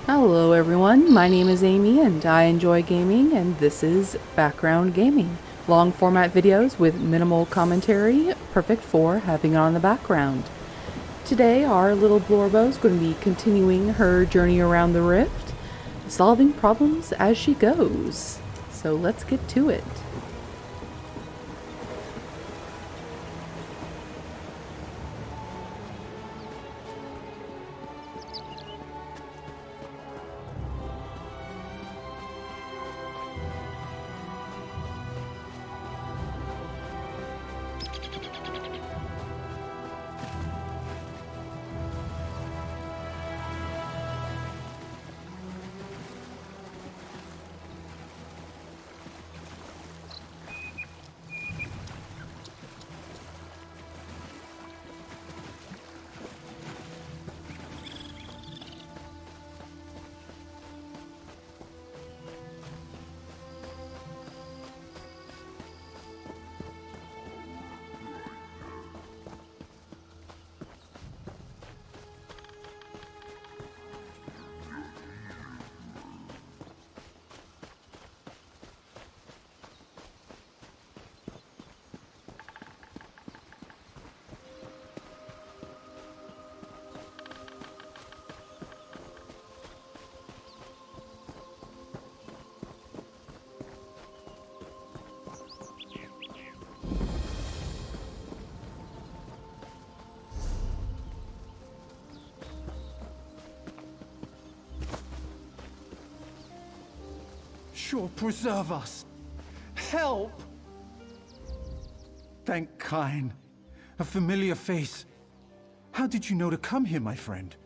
Hello everyone, my name is Amy and I enjoy gaming, and this is Background Gaming. Long format videos with minimal commentary, perfect for having on the background. Today our little Blorbo is going to be continuing her journey around the rift, solving problems as she goes. So let's get to it. Sure, preserve us. Help! Thank Kine. A familiar face. How did you know to come here, my friend?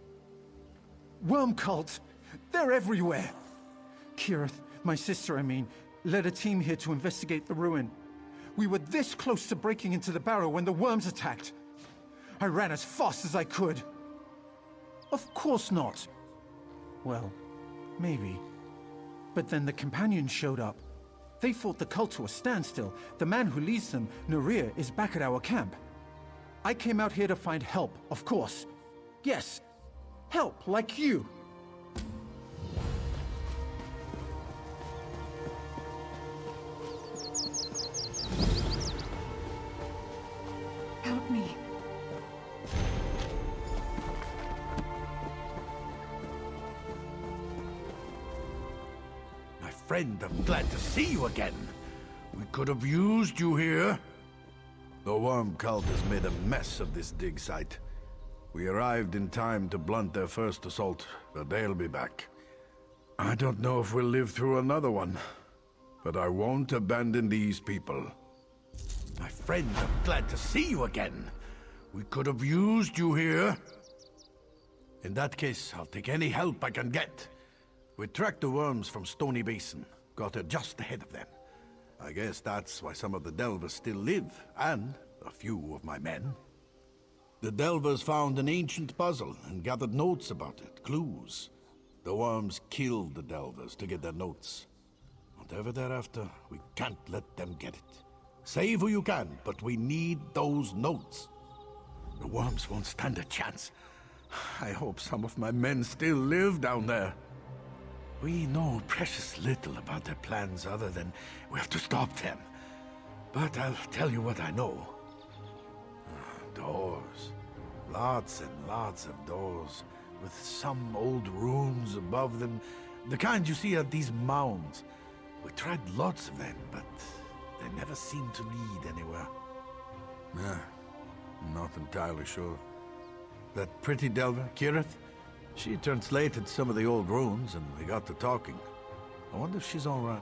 Worm cults. They're everywhere. Kirith, my sister, led a team here to investigate the ruin. We were this close to breaking into the barrow when the worms attacked. I ran as fast as I could. Of course not. Well, maybe. But then the companions showed up. They fought the cult to a standstill. The man who leads them, Narir, is back at our camp. I came out here to find help, of course. Yes, help like you. Help me. Friend, I'm glad to see you again. We could have used you here. The worm cult has made a mess of this dig site. We arrived in time to blunt their first assault, but they'll be back. I don't know if we'll live through another one, but I won't abandon these people. My friend, I'm glad to see you again. We could have used you here. In that case, I'll take any help I can get. We tracked the worms from Stony Basin, got her just ahead of them. I guess that's why some of the Delvers still live, and a few of my men. The Delvers found an ancient puzzle and gathered notes about it, clues. The worms killed the Delvers to get their notes. Whatever they're after, we can't let them get it. Save who you can, but we need those notes. The worms won't stand a chance. I hope some of my men still live down there. We know precious little about their plans other than we have to stop them. But I'll tell you what I know. Doors. Lots and lots of doors, with some old runes above them. The kind you see at these mounds. We tried lots of them, but they never seemed to lead anywhere. I'm not entirely sure. That pretty Delver, Kirith? She translated some of the old runes, and we got to talking. I wonder if she's all right.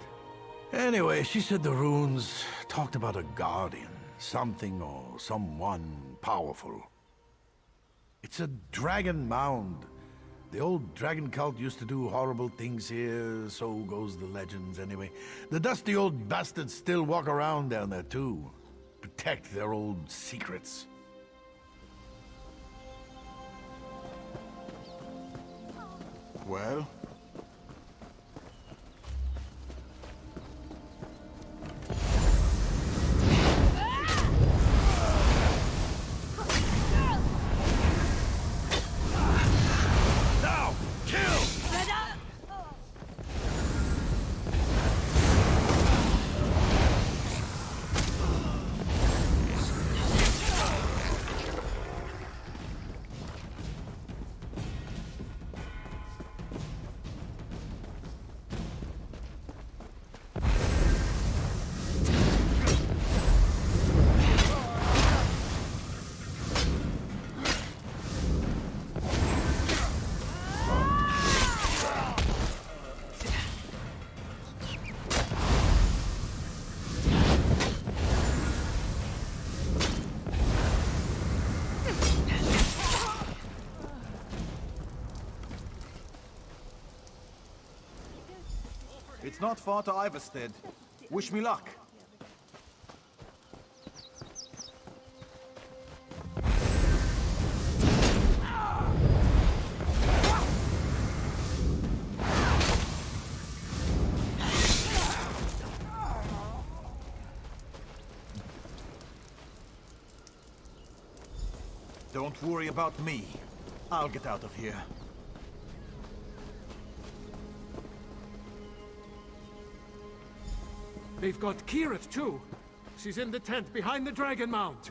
Anyway, she said the runes talked about a guardian, something or someone powerful. It's a dragon mound. The old dragon cult used to do horrible things here, so goes the legends anyway. The dusty old bastards still walk around down there too. Protect their old secrets. Well? Now! Kill! It's not far to Iverstead. Wish me luck. Don't worry about me. I'll get out of here. They've got Kirith too. She's in the tent behind the Dragon Mount.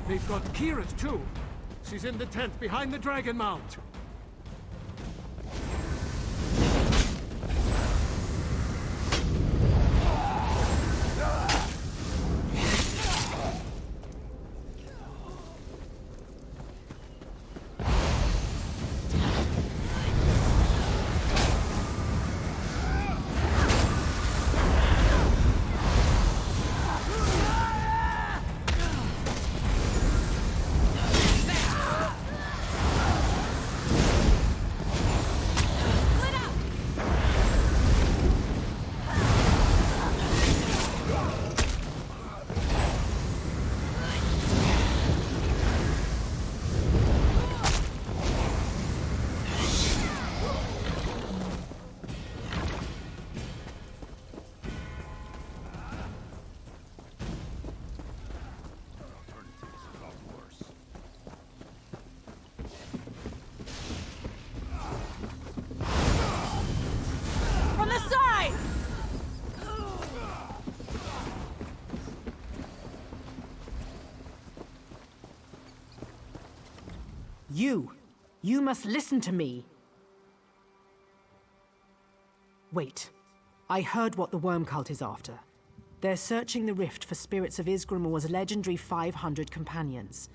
They've got Kirith too. She's in the tent behind the Dragon Mount. You must listen to me. Wait. I heard what the worm cult is after. They're searching the rift for spirits of Isgramor's legendary 500 companions.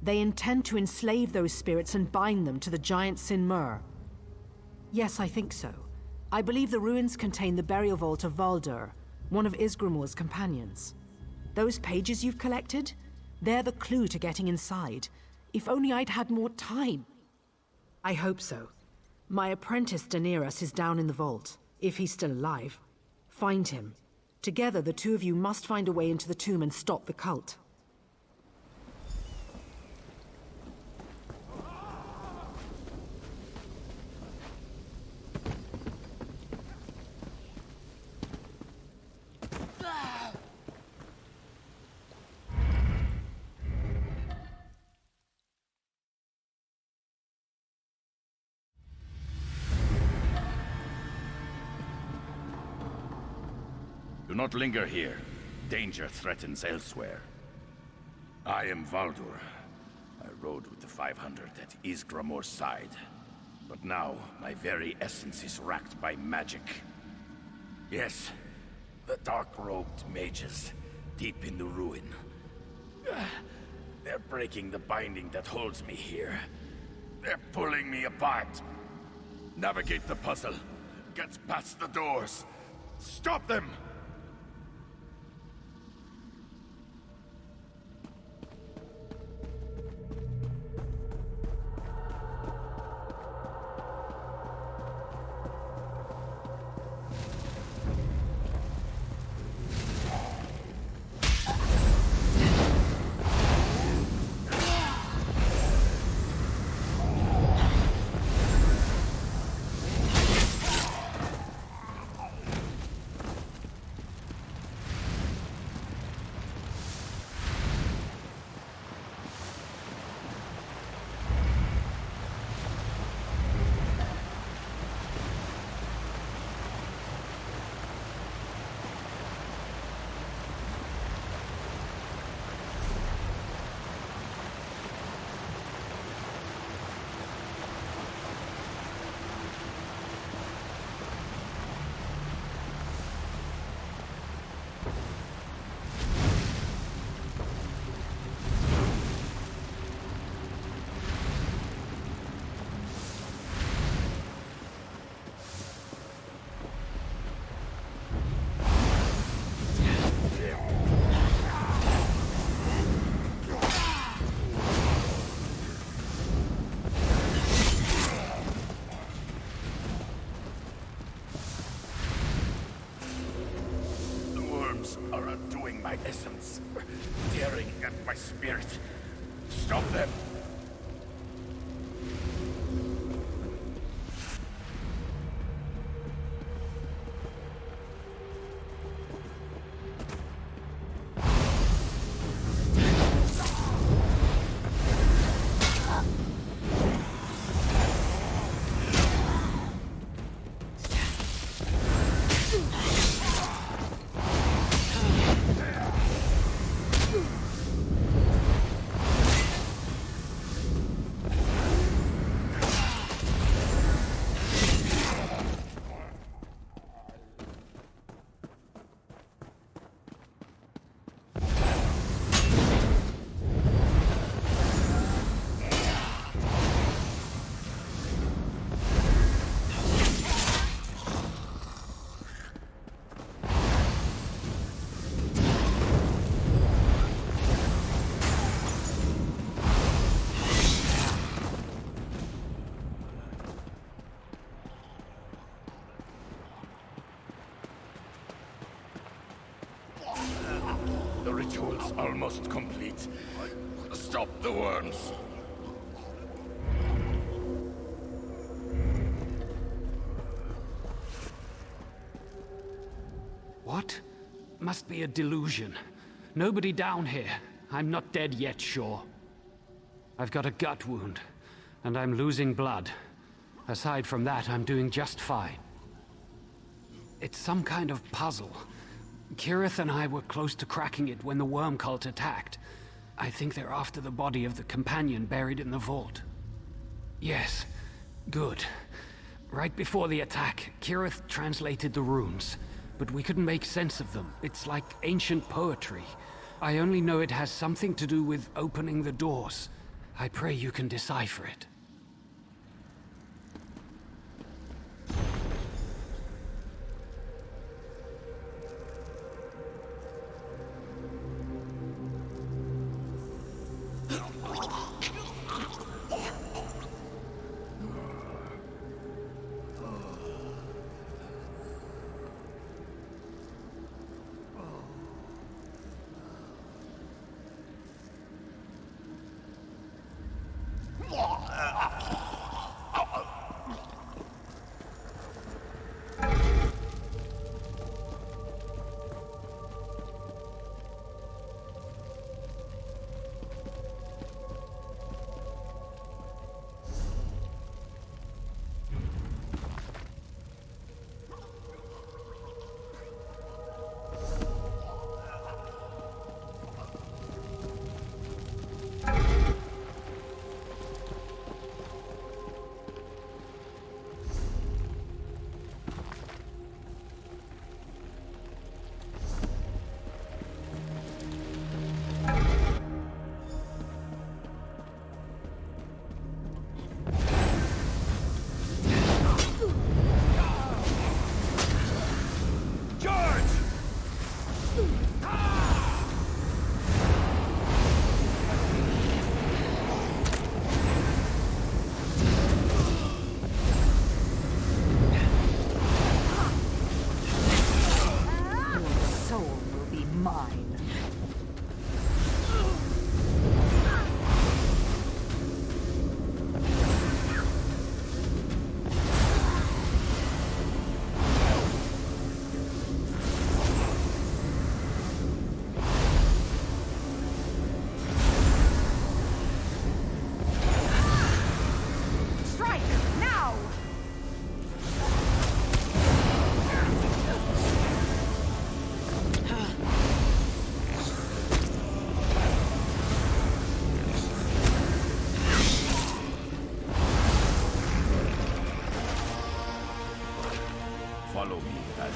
They intend to enslave those spirits and bind them to the giant Sinmur. Yes, I think so. I believe the ruins contain the burial vault of Valdur, one of Isgramor's companions. Those pages you've collected? They're the clue to getting inside. If only I'd had more time. I hope so. My apprentice Daenerys is down in the vault, if he's still alive. Find him. Together, the two of you must find a way into the tomb and stop the cult. Do not linger here. Danger threatens elsewhere. I am Valdur. I rode with the 500 at Isgramor's side. But now, my very essence is racked by magic. Yes, the dark-robed mages, deep in the ruin. They're breaking the binding that holds me here. They're pulling me apart. Navigate the puzzle. Get past the doors. Stop them! spirit. Stop them! The ritual's almost complete. Stop the worms. What? Must be a delusion. Nobody down here. I'm not dead yet, sure. I've got a gut wound, and I'm losing blood. Aside from that, I'm doing just fine. It's some kind of puzzle. Kirith and I were close to cracking it when the worm cult attacked. I think they're after the body of the companion buried in the vault. Yes, good. Right before the attack, Kirith translated the runes, but we couldn't make sense of them. It's like ancient poetry. I only know it has something to do with opening the doors. I pray you can decipher it. Follow me, Dad.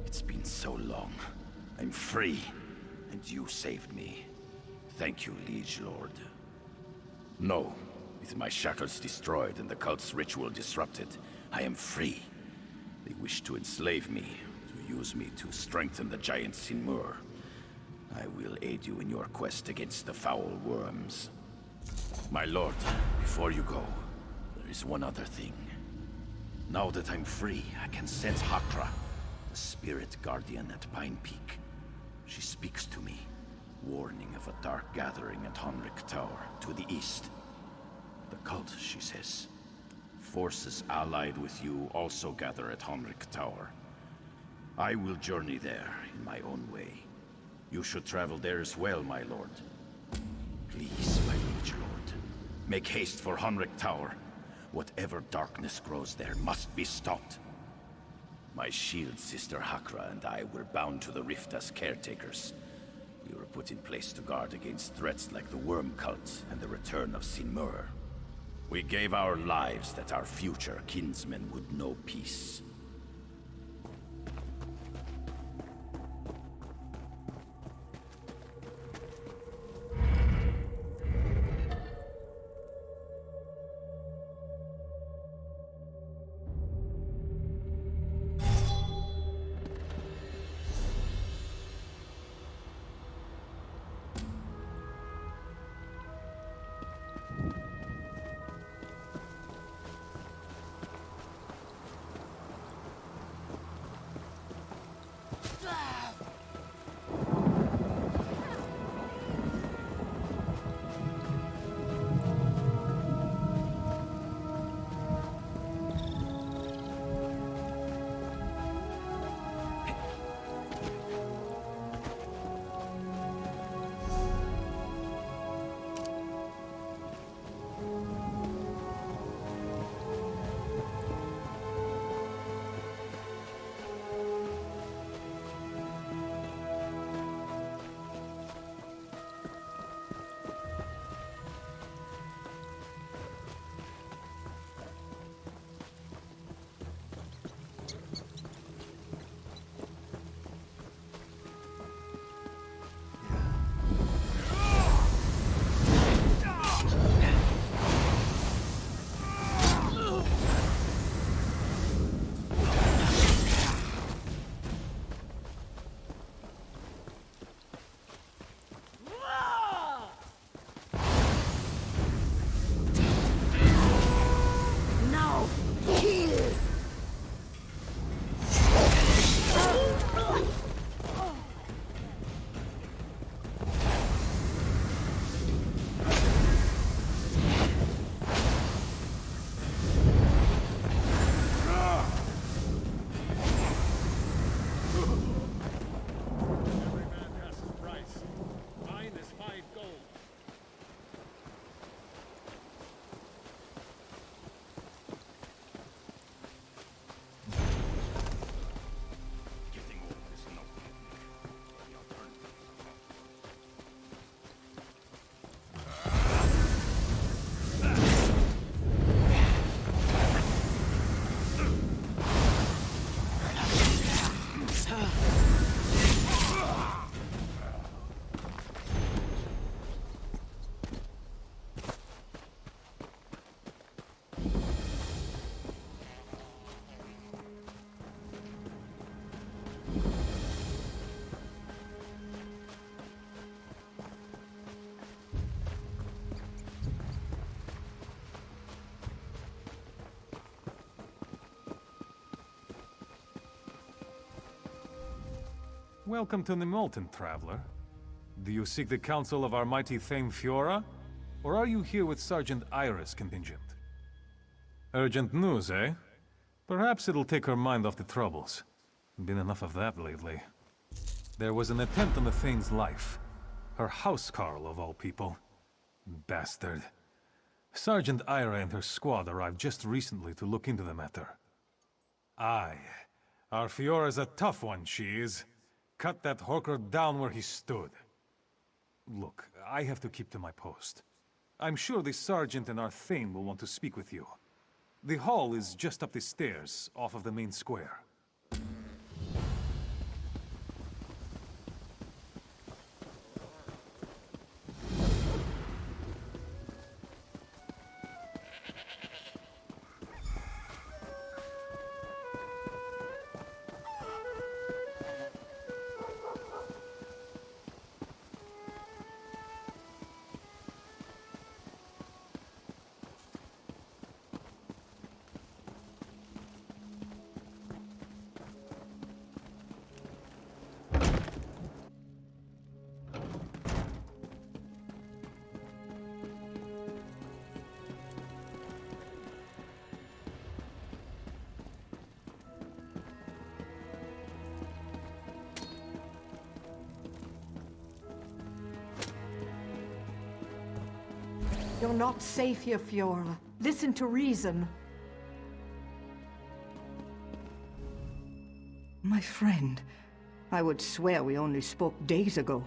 It's been so long. I'm free, and you saved me. Thank you, Liege Lord. No, with my shackles destroyed and the cult's ritual disrupted, I am free. They wish to enslave me, to use me to strengthen the giant Sinmur. I will aid you in your quest against the foul worms. My lord, before you go, there is one other thing. Now that I'm free, I can sense Hakra, the spirit guardian at Pine Peak. She speaks to me, warning of a dark gathering at Honric Tower, to the east. The cult, she says. Forces allied with you also gather at Honric Tower. I will journey there in my own way. You should travel there as well, my lord. Please, my liege lord, make haste for Honric Tower. Whatever darkness grows there must be stopped. My shield sister Hakra and I were bound to the rift as caretakers. We were put in place to guard against threats like the Worm Cult and the return of Sinmur. We gave our lives that our future kinsmen would know peace. Welcome to the Molten, traveler. Do you seek the counsel of our mighty Thane Fiora? Or are you here with Sergeant Iris' contingent? Urgent news, eh? Perhaps it'll take her mind off the troubles. Been enough of that lately. There was an attempt on the Thane's life. Her housecarl, of all people. Bastard. Sergeant Ira and her squad arrived just recently to look into the matter. Aye. Our Fiora's a tough one, she is. Cut that hawker down where he stood. Look, I have to keep to my post. I'm sure the sergeant and our Thane will want to speak with you. The hall is just up the stairs, off of the main square. You're not safe here, Fiora. Listen to reason. My friend, I would swear we only spoke days ago.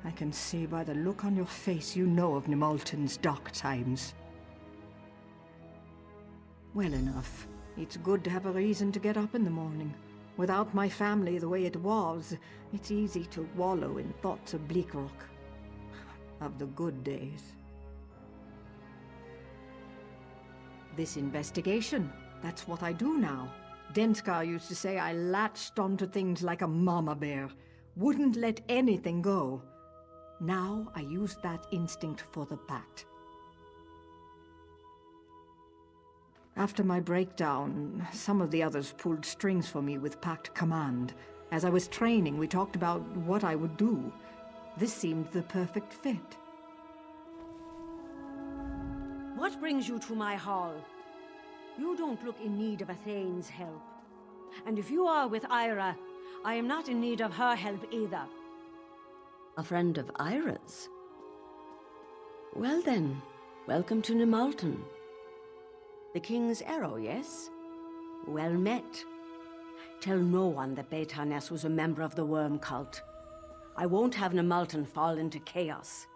I can see by the look on your face you know of Nimulton's dark times. Well enough. It's good to have a reason to get up in the morning. Without my family the way it was, it's easy to wallow in thoughts of Bleakrock. Of the good days. This investigation, that's what I do now. Denskar used to say I latched onto things like a mama bear. Wouldn't let anything go. Now I use that instinct for the Pact. After my breakdown, some of the others pulled strings for me with Pact command. As I was training, we talked about what I would do. This seemed the perfect fit. What brings you to my hall? You don't look in need of a Thane's help. And if you are with Ira, I am not in need of her help either. A friend of Ira's? Well then, welcome to Nimulton. The King's Arrow, yes? Well met. Tell no one that Beitarnes was a member of the Worm Cult. I won't have Nimulton fall into chaos.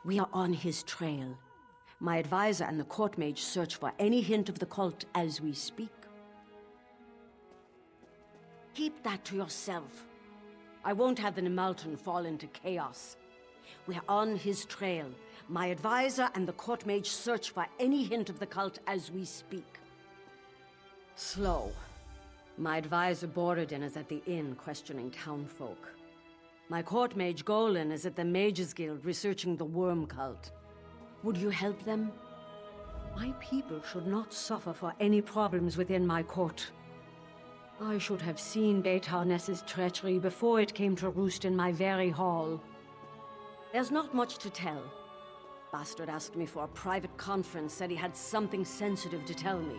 We are on his trail. My advisor and the court mage search for any hint of the cult as we speak. Keep that to yourself. I won't have the Nimulton fall into chaos. We're on his trail. My advisor and the court mage search for any hint of the cult as we speak. Slow. My advisor Borodin is at the inn questioning townfolk. My court mage Golan is at the Mages Guild researching the worm cult. Would you help them? My people should not suffer for any problems within my court. I should have seen Beitarnes's treachery before it came to roost in my very hall. There's not much to tell. Bastard asked me for a private conference, said he had something sensitive to tell me.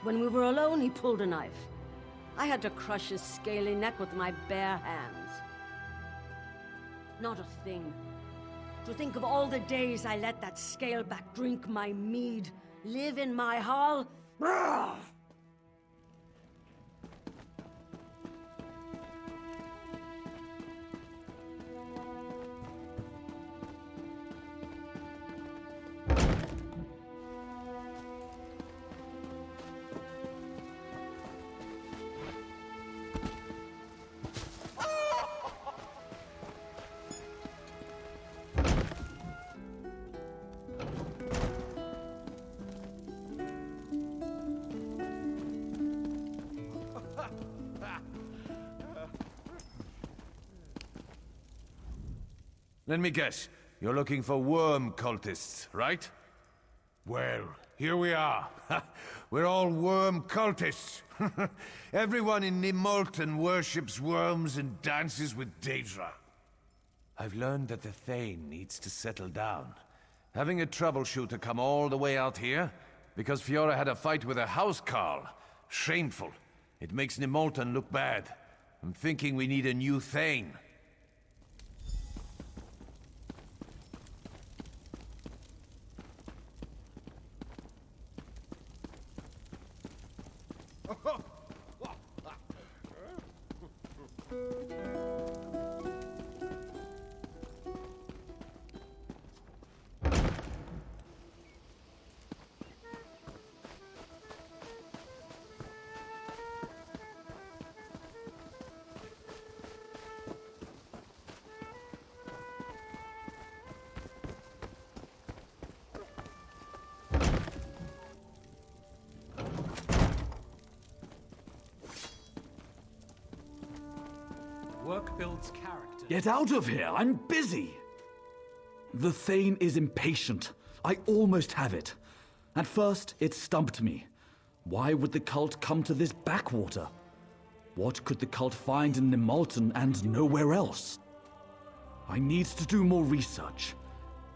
When we were alone, he pulled a knife. I had to crush his scaly neck with my bare hands. Not a thing. To think of all the days I let that scaleback drink my mead, live in my hall. Brrr! Let me guess. You're looking for worm cultists, right? Well, here we are. We're all worm cultists. Everyone in Nimulton worships worms and dances with Daedra. I've learned that the Thane needs to settle down. Having a troubleshooter come all the way out here because Fiora had a fight with a housecarl. Shameful. It makes Nimulton look bad. I'm thinking we need a new Thane. Work builds character. Get out of here! I'm busy! The Thane is impatient. I almost have it. At first, it stumped me. Why would the cult come to this backwater? What could the cult find in Nimulton and nowhere else? I need to do more research.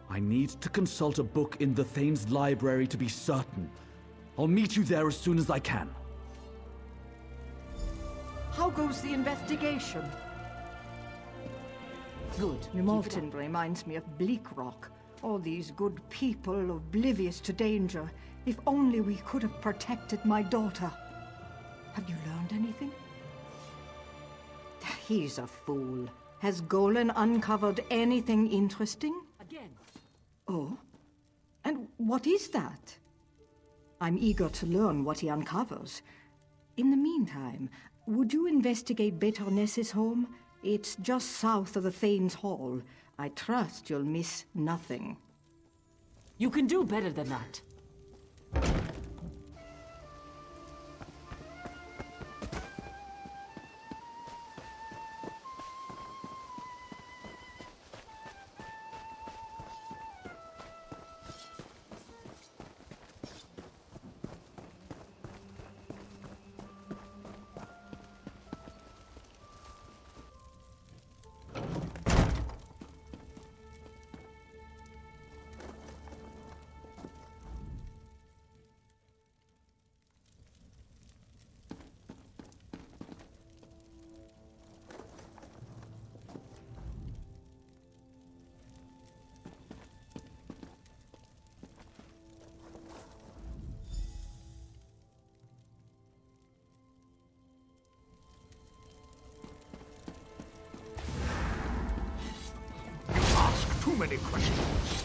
I need to consult a book in the Thane's library to be certain. I'll meet you there as soon as I can. How goes the investigation? Good. Nimulton reminds me of Bleakrock. All these good people oblivious to danger. If only we could have protected my daughter. Have you learned anything? He's a fool. Has Golan uncovered anything interesting? Again. Oh? And what is that? I'm eager to learn what he uncovers. In the meantime, would you investigate Betorness's home? It's just south of the Thane's Hall. I trust you'll miss nothing. You can do better than that. Too many questions.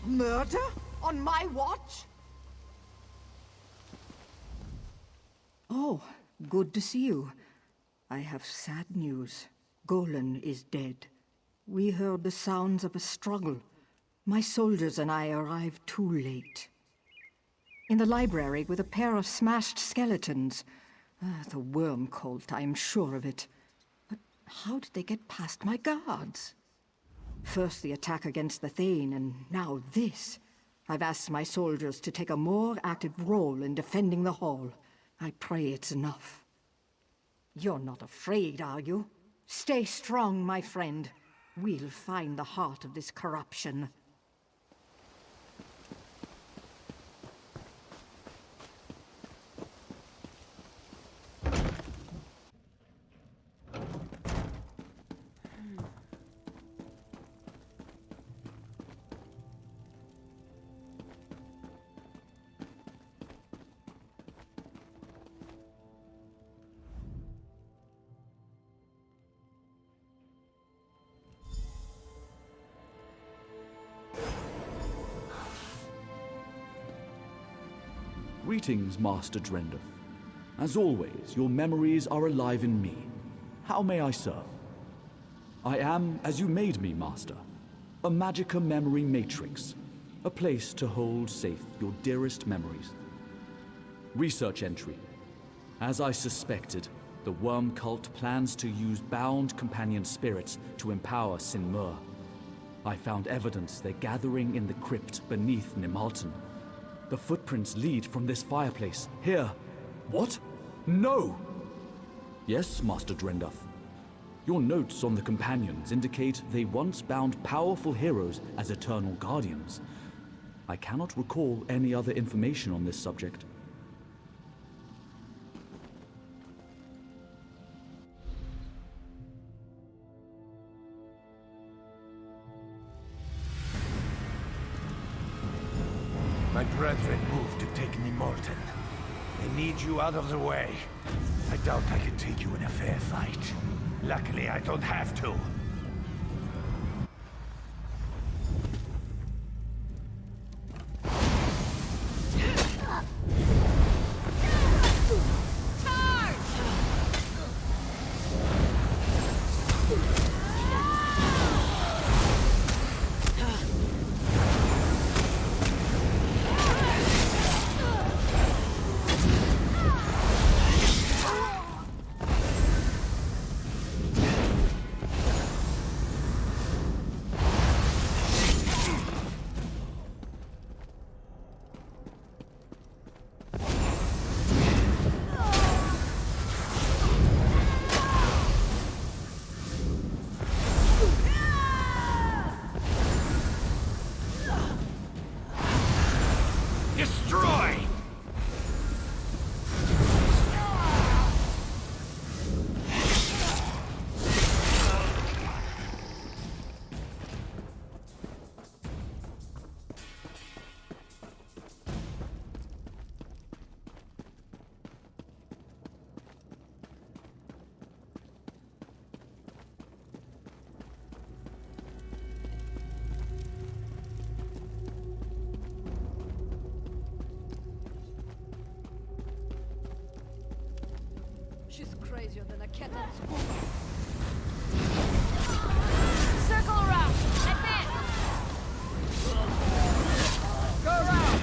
Murder? On my watch? Oh, good to see you. I have sad news. Golan is dead. We heard the sounds of a struggle. My soldiers and I arrived too late. In the library with a pair of smashed skeletons. The worm cult, I'm sure of it. But how did they get past my guards? First the attack against the Thane, and now this. I've asked my soldiers to take a more active role in defending the hall. I pray it's enough. You're not afraid, are you? Stay strong, my friend. We'll find the heart of this corruption. Greetings, Master Drendeth. As always, your memories are alive in me. How may I serve? I am, as you made me, Master, a Magicka memory matrix, a place to hold safe your dearest memories. Research entry. As I suspected, the worm cult plans to use bound companion spirits to empower Sinmur. I found evidence they're gathering in the crypt beneath Nimalten. The footprints lead from this fireplace. Here. What? No! Yes, Master Drendeth. Your notes on the companions indicate they once bound powerful heroes as eternal guardians. I cannot recall any other information on this subject. My brethren moved to take Nimalten. They need you out of the way. I doubt I can take you in a fair fight. Luckily, I don't have to. Circle around. Advance. Go around.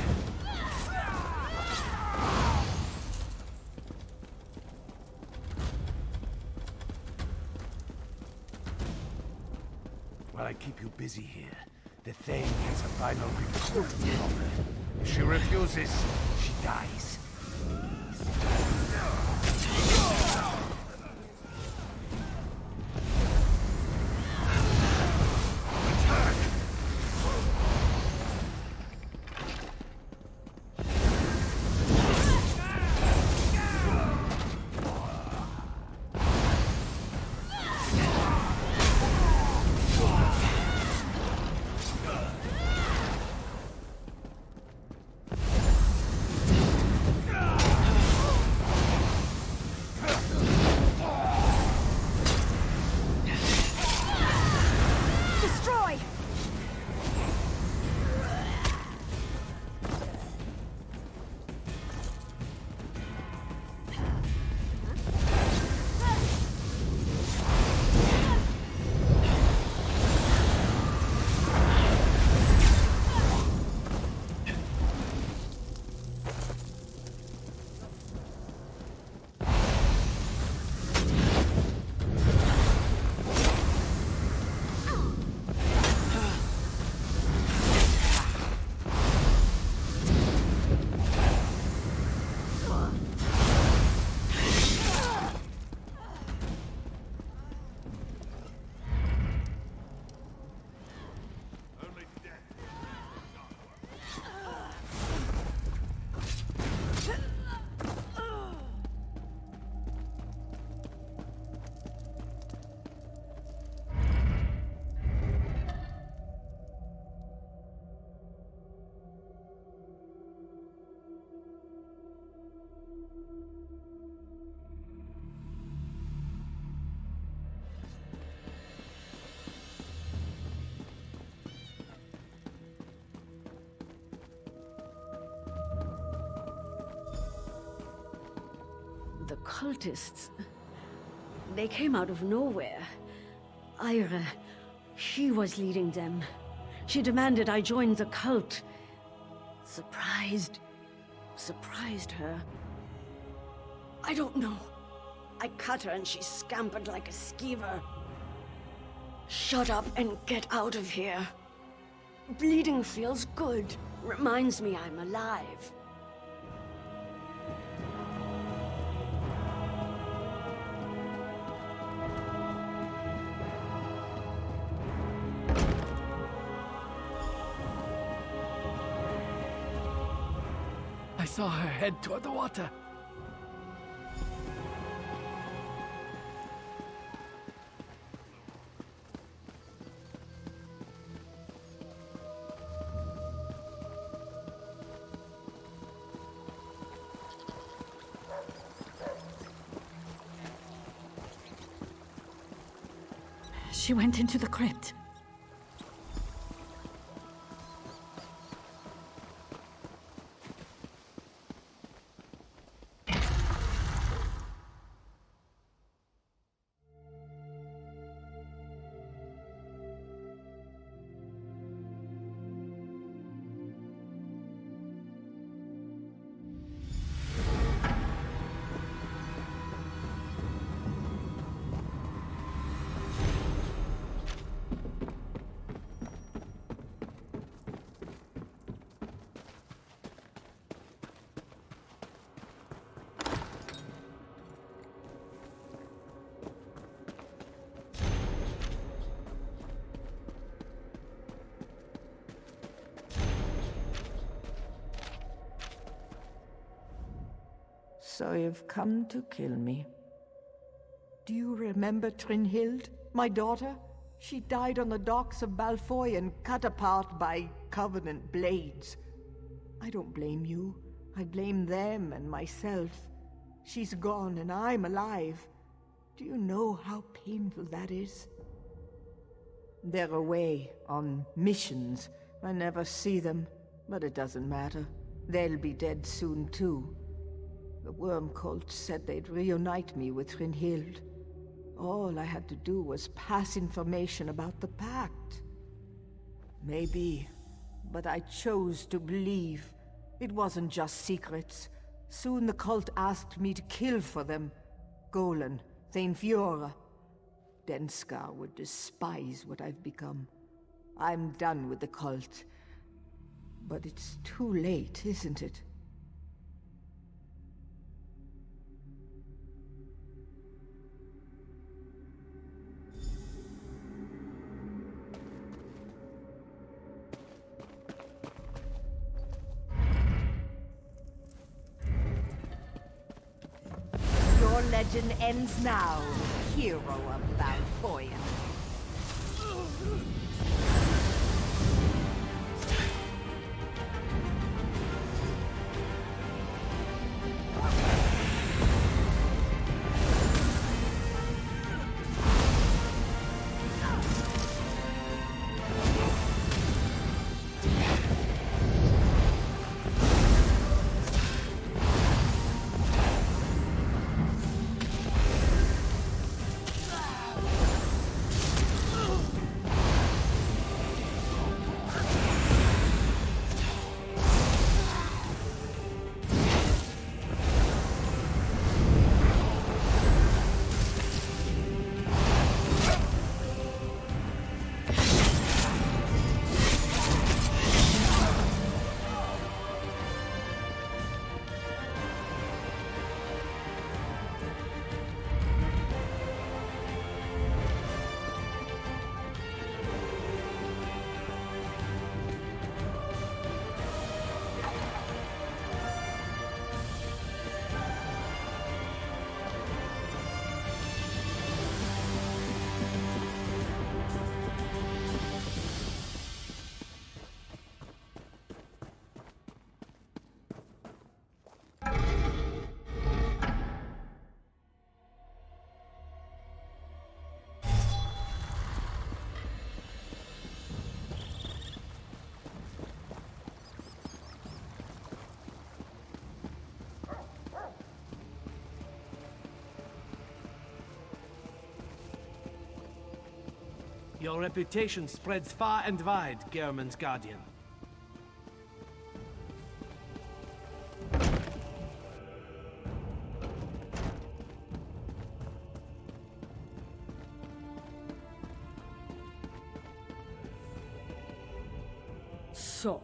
While I keep you busy here, the Thane gets a final recruitment offer. If she refuses, she dies. The cultists... They came out of nowhere. Ira, she was leading them. She demanded I join the cult. Surprised her. I don't know. I cut her and she scampered like a skeever. Shut up and get out of here. Bleeding feels good. Reminds me I'm alive. I saw her head toward the water. She went into the crypt. So you've come to kill me. Do you remember Trinhild, my daughter? She died on the docks of Balfoy cut apart by Covenant blades. I don't blame you. I blame them and myself. She's gone and I'm alive. Do you know how painful that is? They're away on missions. I never see them, but it doesn't matter. They'll be dead soon too. The worm cult said they'd reunite me with Trinhild. All I had to do was pass information about the Pact. Maybe, but I chose to believe. It wasn't just secrets. Soon the cult asked me to kill for them. Golan, Thane Fiora. Denskar would despise what I've become. I'm done with the cult. But it's too late, isn't it? Your legend ends now, hero of Valfoya. Your reputation spreads far and wide, Gehrman's Guardian. So,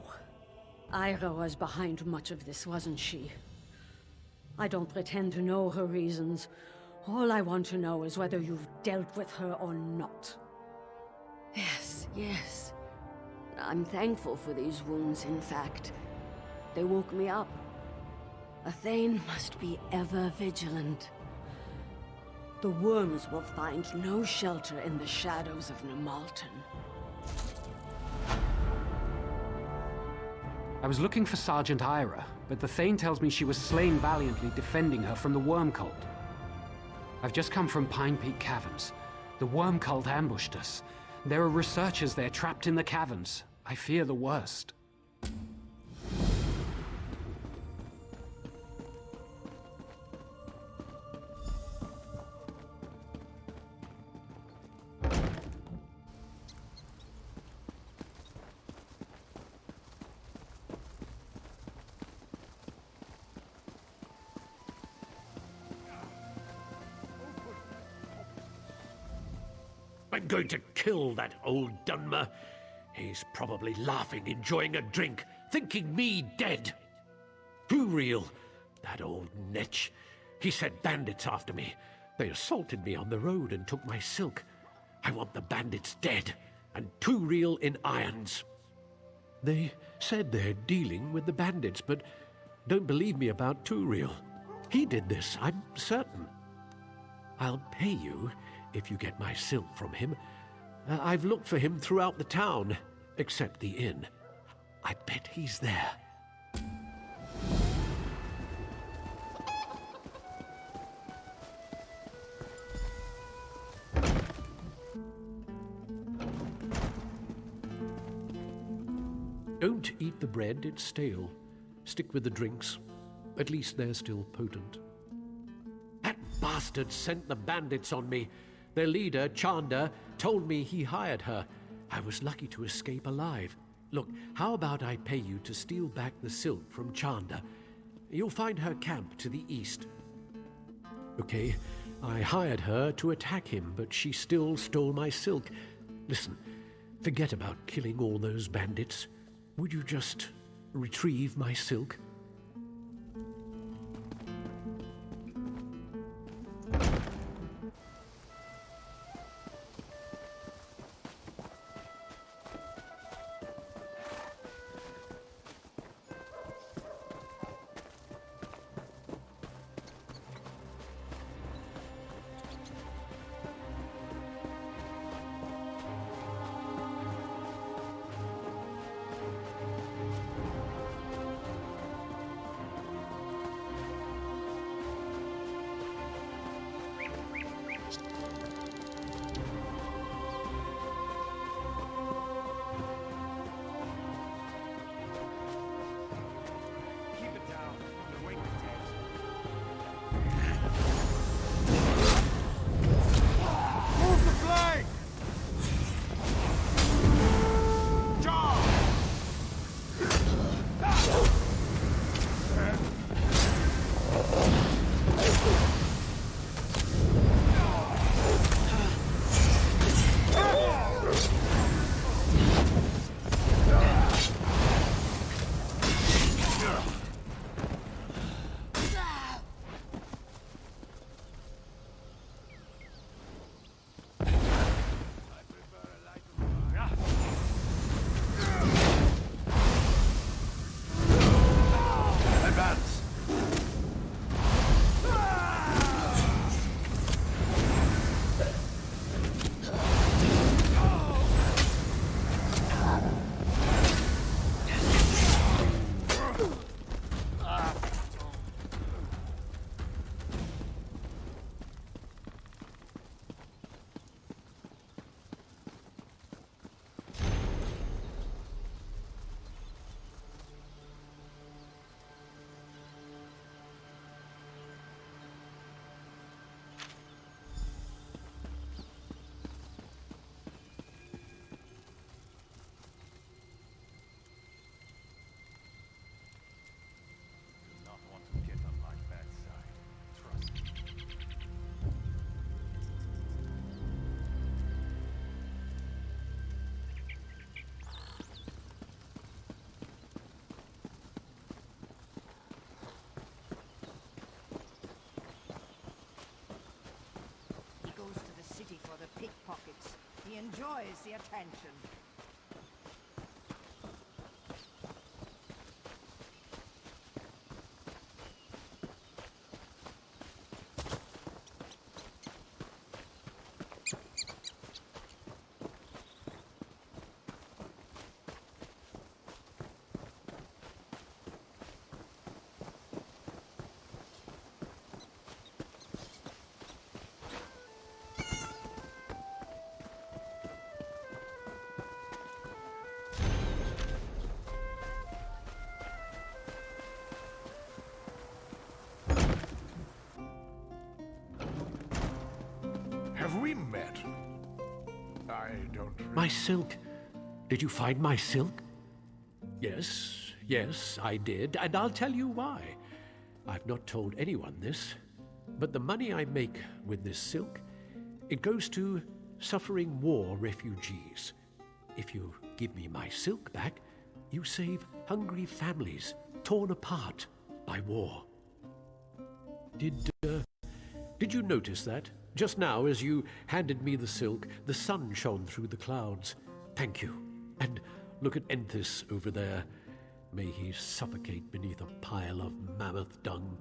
Ira was behind much of this, wasn't she? I don't pretend to know her reasons. All I want to know is whether you've dealt with her or not. Yes. I'm thankful for these wounds, in fact. They woke me up. A Thane must be ever vigilant. The worms will find no shelter in the shadows of Nemalton. I was looking for Sergeant Ira, but the Thane tells me she was slain valiantly defending her from the Worm Cult. I've just come from Pine Peak Caverns. The Worm Cult ambushed us. There are researchers there trapped in the caverns. I fear the worst. I'm going to kill that old Dunmer. He's probably laughing, enjoying a drink, thinking me dead. Tamriel, that old netch. He sent bandits after me. They assaulted me on the road and took my silk. I want the bandits dead, and Tamriel in irons. They said they're dealing with the bandits, but don't believe me about Tamriel. He did this, I'm certain. I'll pay you if you get my silk from him. I've looked for him throughout the town, except the inn. I bet he's there. Don't eat the bread, it's stale. Stick with the drinks. At least they're still potent. That bastard sent the bandits on me. Their leader, Chanda, told me he hired her. I was lucky to escape alive. Look, how about I pay you to steal back the silk from Chanda? You'll find her camp to the east. Okay, I hired her to attack him, but she still stole my silk. Listen, forget about killing all those bandits. Would you just retrieve my silk? For the pickpockets. He enjoys the attention. Have we met? I don't... My silk. Did you find my silk? Yes, I did, and I'll tell you why. I've not told anyone this, but the money I make with this silk, it goes to suffering war refugees. If you give me my silk back, you save hungry families torn apart by war. Did you notice that? Just now, as you handed me the silk, the sun shone through the clouds. Thank you. And look at Enthis over there. May he suffocate beneath a pile of mammoth dung.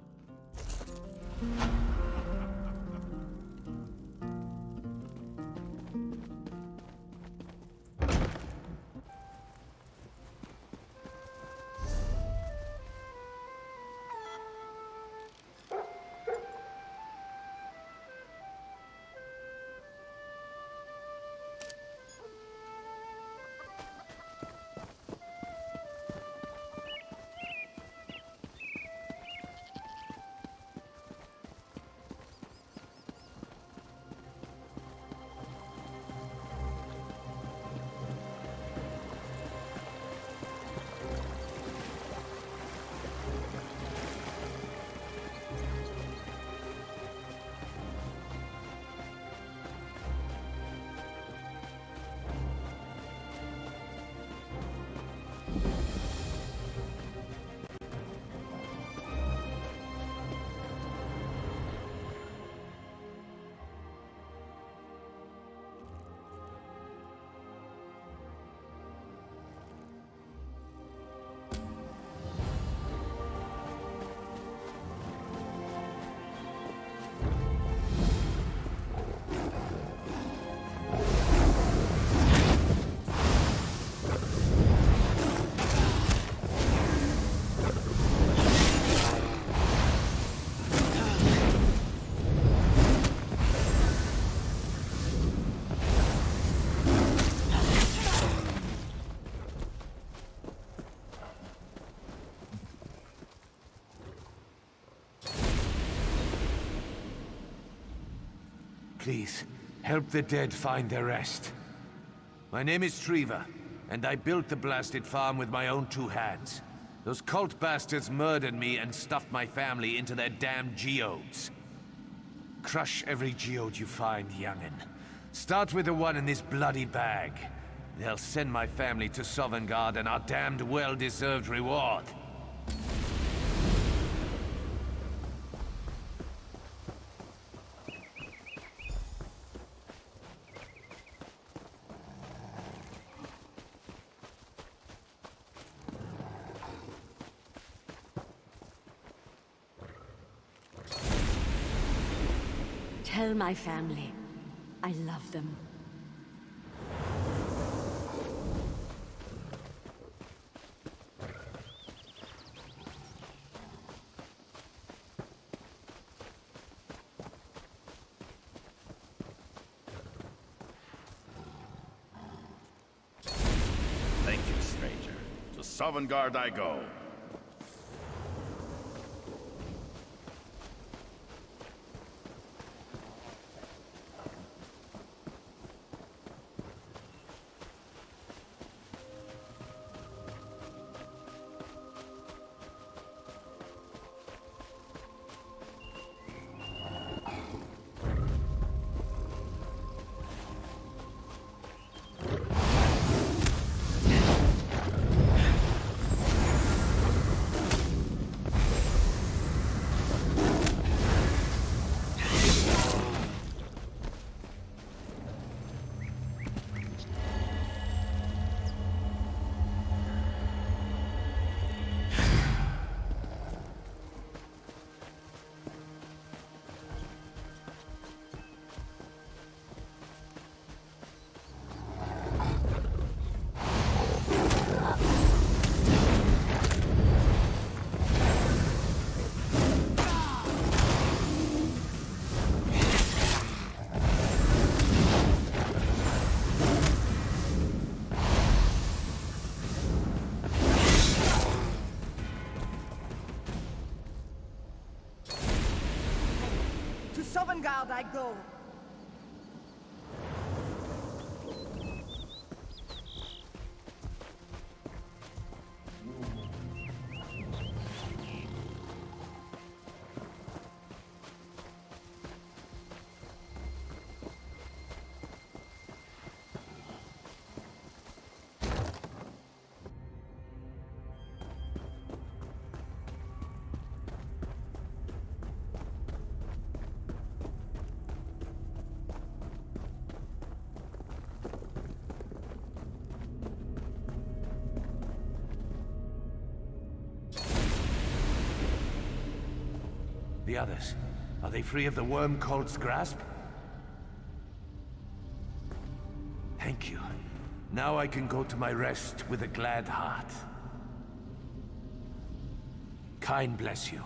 Please, help the dead find their rest. My name is Treva, and I built the blasted farm with my own 2 hands. Those cult bastards murdered me and stuffed my family into their damned geodes. Crush every geode you find, young'un. Start with the one in this bloody bag. They'll send my family to Sovngarde and our damned well-deserved reward. Tell my family I love them. Thank you, stranger. To Sovngarde I go. To Sovngarde I go. The others, are they free of the worm cult's grasp? Thank you. Now I can go to my rest with a glad heart. Kind bless you.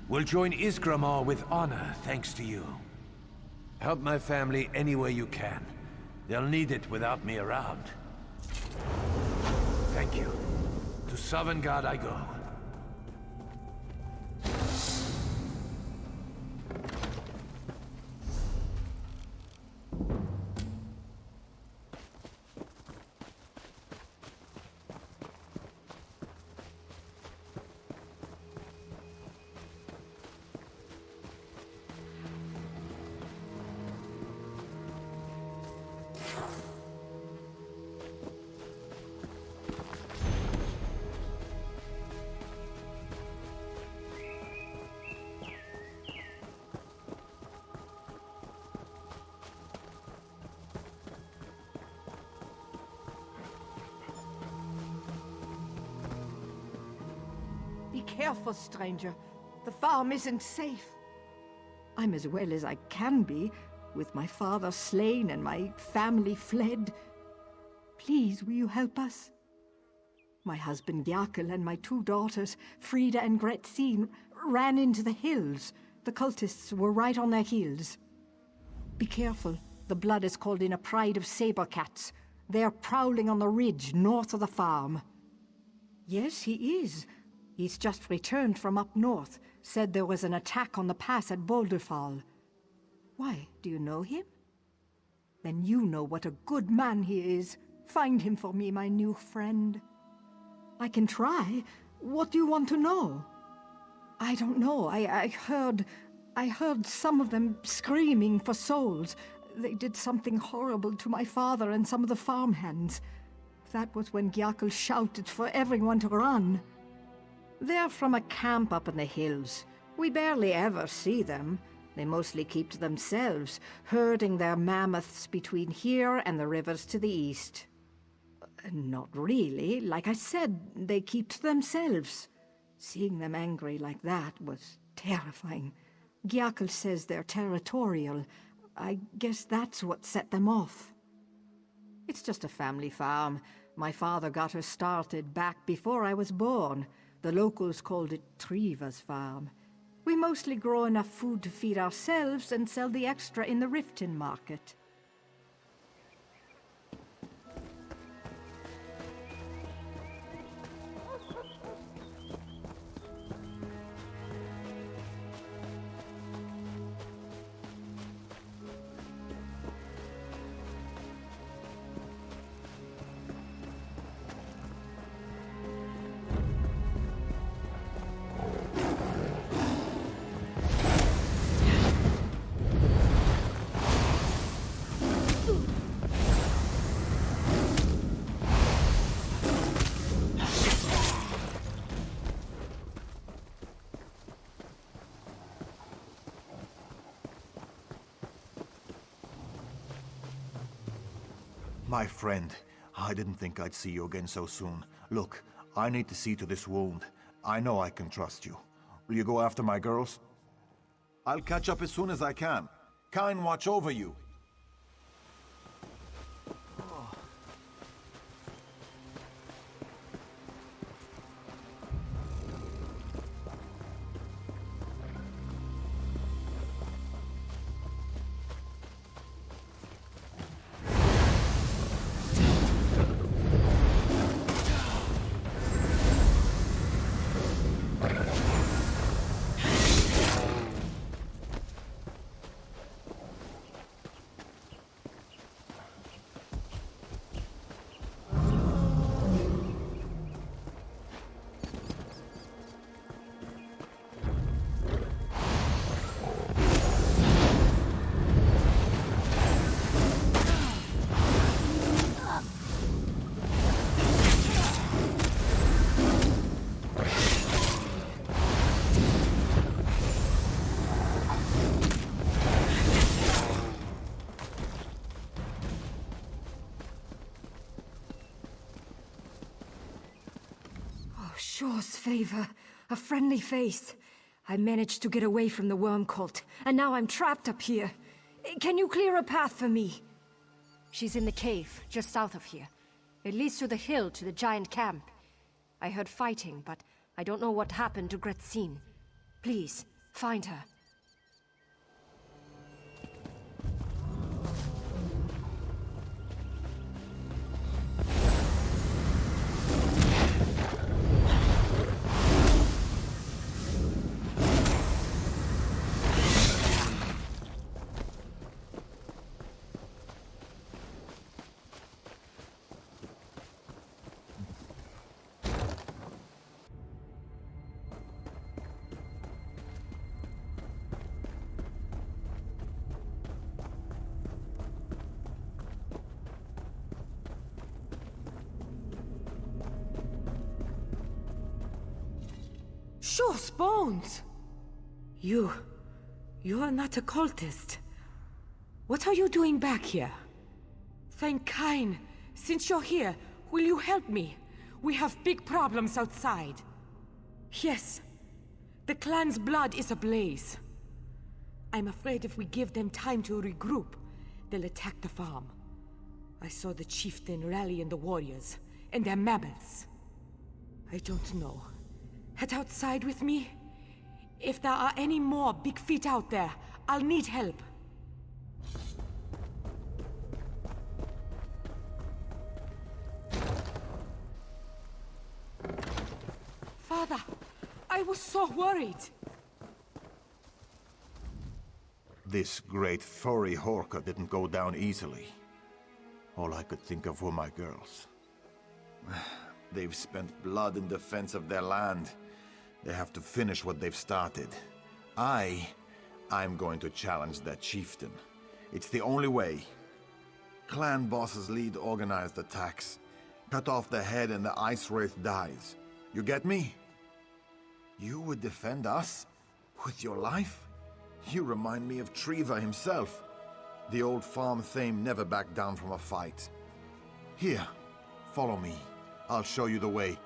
We'll join Isgramor with honor, thanks to you. Help my family any way you can. They'll need it without me around. Thank you. To Sovngarde I go. Be careful, stranger. The farm isn't safe. I'm as well as I can be, with my father slain and my family fled. Please, will you help us? My husband Jakel and my 2 daughters, Frida and Gretzine, ran into the hills. The cultists were right on their heels. Be careful. The blood is called in a pride of saber cats. They are prowling on the ridge north of the farm. Yes, he is. He's just returned from up north. Said there was an attack on the pass at Boulderfall. Why, do you know him? Then you know what a good man he is. Find him for me, my new friend. I can try. What do you want to know? I don't know. I heard some of them screaming for souls. They did something horrible to my father and some of the farmhands. That was when Gyakul shouted for everyone to run. They're from a camp up in the hills. We barely ever see them. They mostly keep to themselves, herding their mammoths between here and the rivers to the east. Not really. Like I said, they keep to themselves. Seeing them angry like that was terrifying. Gyakul says they're territorial. I guess that's what set them off. It's just a family farm. My father got her started back before I was born. The locals called it Treva's farm. We mostly grow enough food to feed ourselves and sell the extra in the Riften market. My friend, I didn't think I'd see you again so soon. Look, I need to see to this wound. I know I can trust you. Will you go after my girls? I'll catch up as soon as I can. Kine watch over you. Shore's favor. A friendly face. I managed to get away from the worm cult, and now I'm trapped up here. Can you clear a path for me? She's in the cave, just south of here. It leads to the hill to the giant camp. I heard fighting, but I don't know what happened to Gretzine. Please, find her. Shore's bones! You're not a cultist. What are you doing back here? Thank Kine. Since you're here, will you help me? We have big problems outside. Yes. The clan's blood is ablaze. I'm afraid if we give them time to regroup, they'll attack the farm. I saw the chieftain rallying the warriors, and their mammoths. I don't know. Head outside with me? If there are any more big feet out there, I'll need help. Father, I was so worried. This great furry Horka didn't go down easily. All I could think of were my girls. They've spent blood in defense of their land. They have to finish what they've started. I'm going to challenge that chieftain. It's the only way. Clan bosses lead organized attacks. Cut off the head and the Ice Wraith dies. You get me? You would defend us? With your life? You remind me of Treva himself. The old farm thane never backed down from a fight. Here, follow me. I'll show you the way.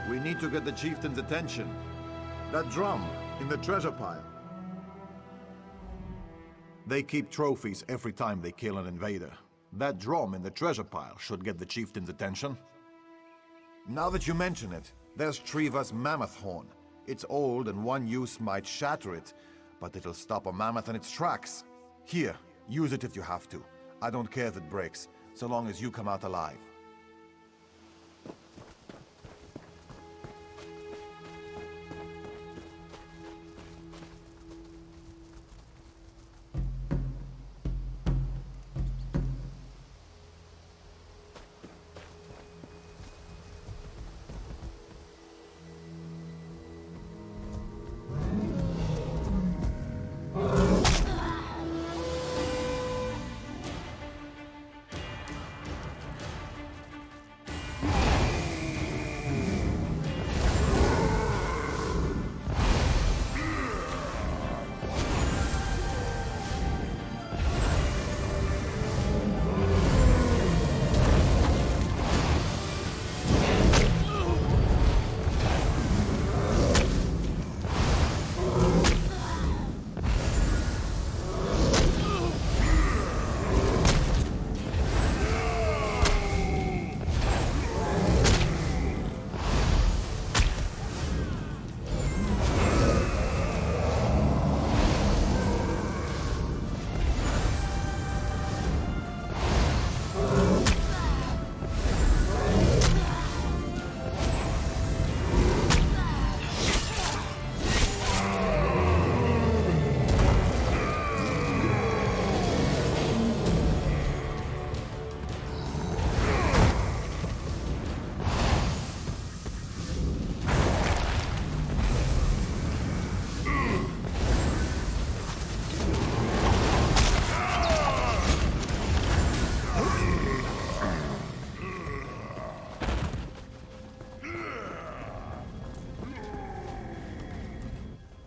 We need to get the chieftain's attention. That drum in the treasure pile. They keep trophies every time they kill an invader. That drum in the treasure pile should get the chieftain's attention. Now that you mention it, there's Treva's mammoth horn. It's old and one use might shatter it, but it'll stop a mammoth in its tracks. Here, use it if you have to. I don't care if it breaks, so long as you come out alive.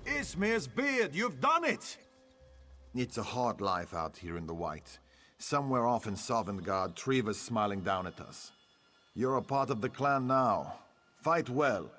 Ismir's beard, you've done it! It's a hard life out here in the White. Somewhere off in Sovngarde, Treva's smiling down at us. You're a part of the clan now. Fight well.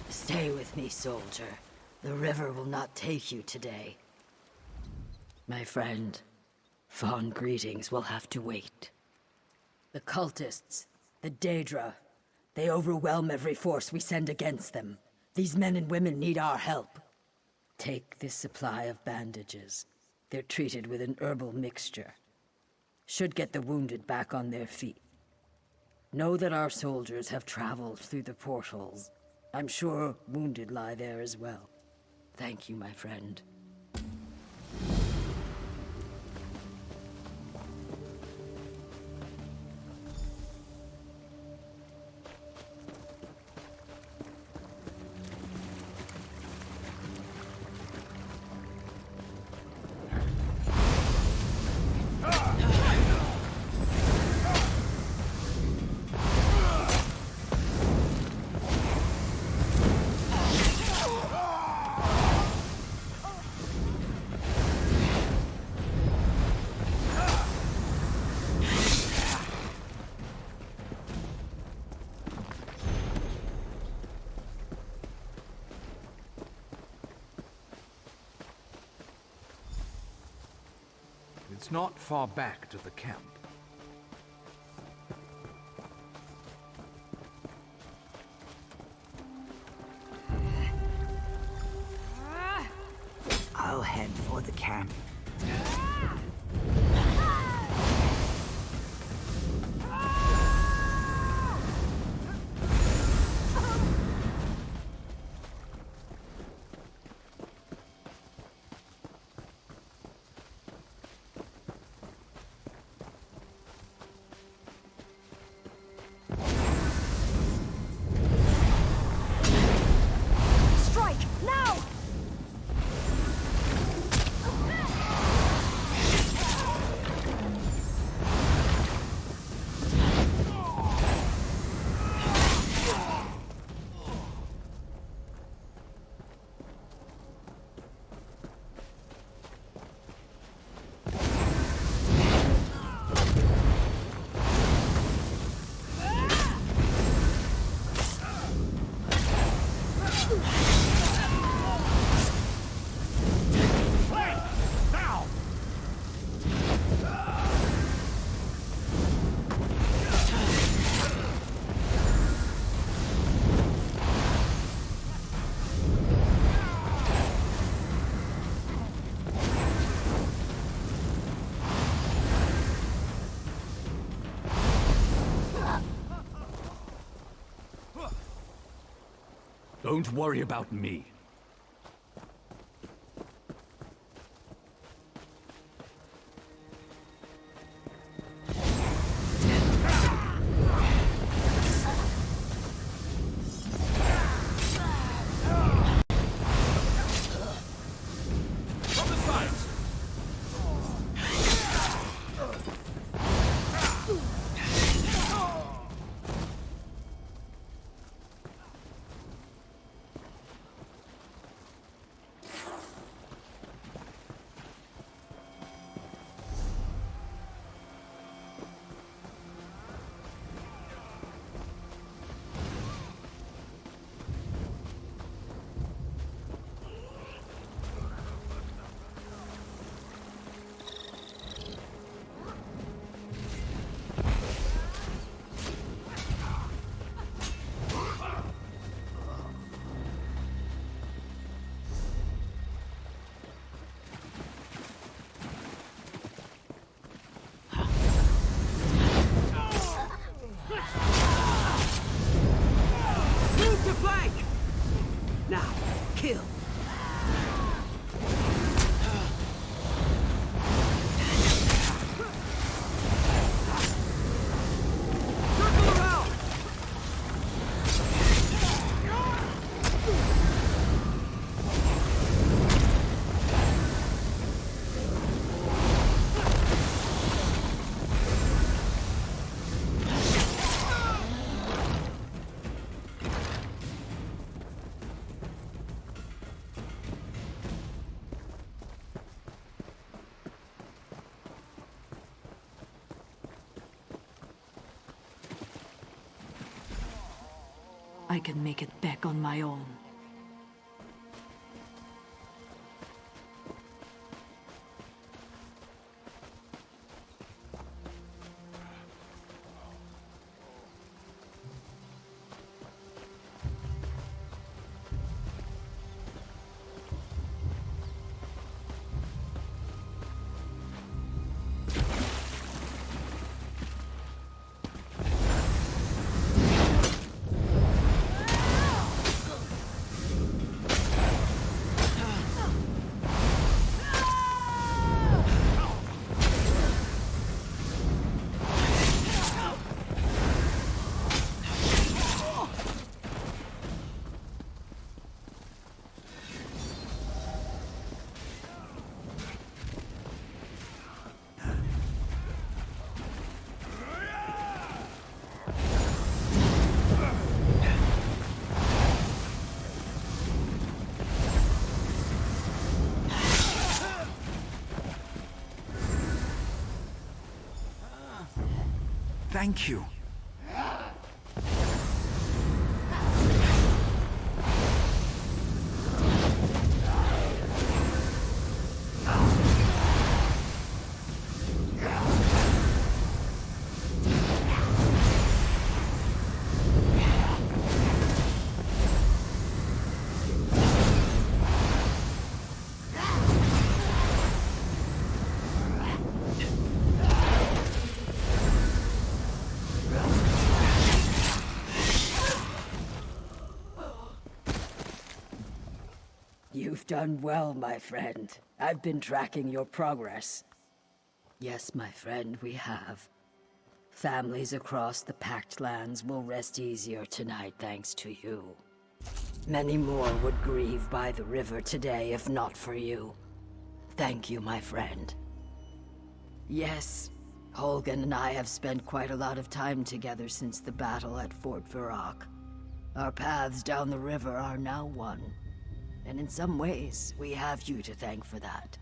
Stay with me, soldier. The river will not take you today. My friend, fond greetings will have to wait. The cultists, the Daedra, they overwhelm every force we send against them. These men and women need our help. Take this supply of bandages. They're treated with an herbal mixture. Should get the wounded back on their feet. Know that our soldiers have traveled through the portals. I'm sure wounded lie there as well. Thank you, my friend. It's not far back to the camp. I'll head for the camp. Strike! Now! Don't worry about me. Move to flank! Now, kill! Circle around! I can make it back on my own. Thank you. You've done well, my friend. I've been tracking your progress. Yes, my friend, we have. Families across the Pact Lands will rest easier tonight thanks to you. Many more would grieve by the river today if not for you. Thank you, my friend. Yes, Holgan and I have spent quite a lot of time together since the battle at Fort Varrock. Our paths down the river are now one. And in some ways, we have you to thank for that.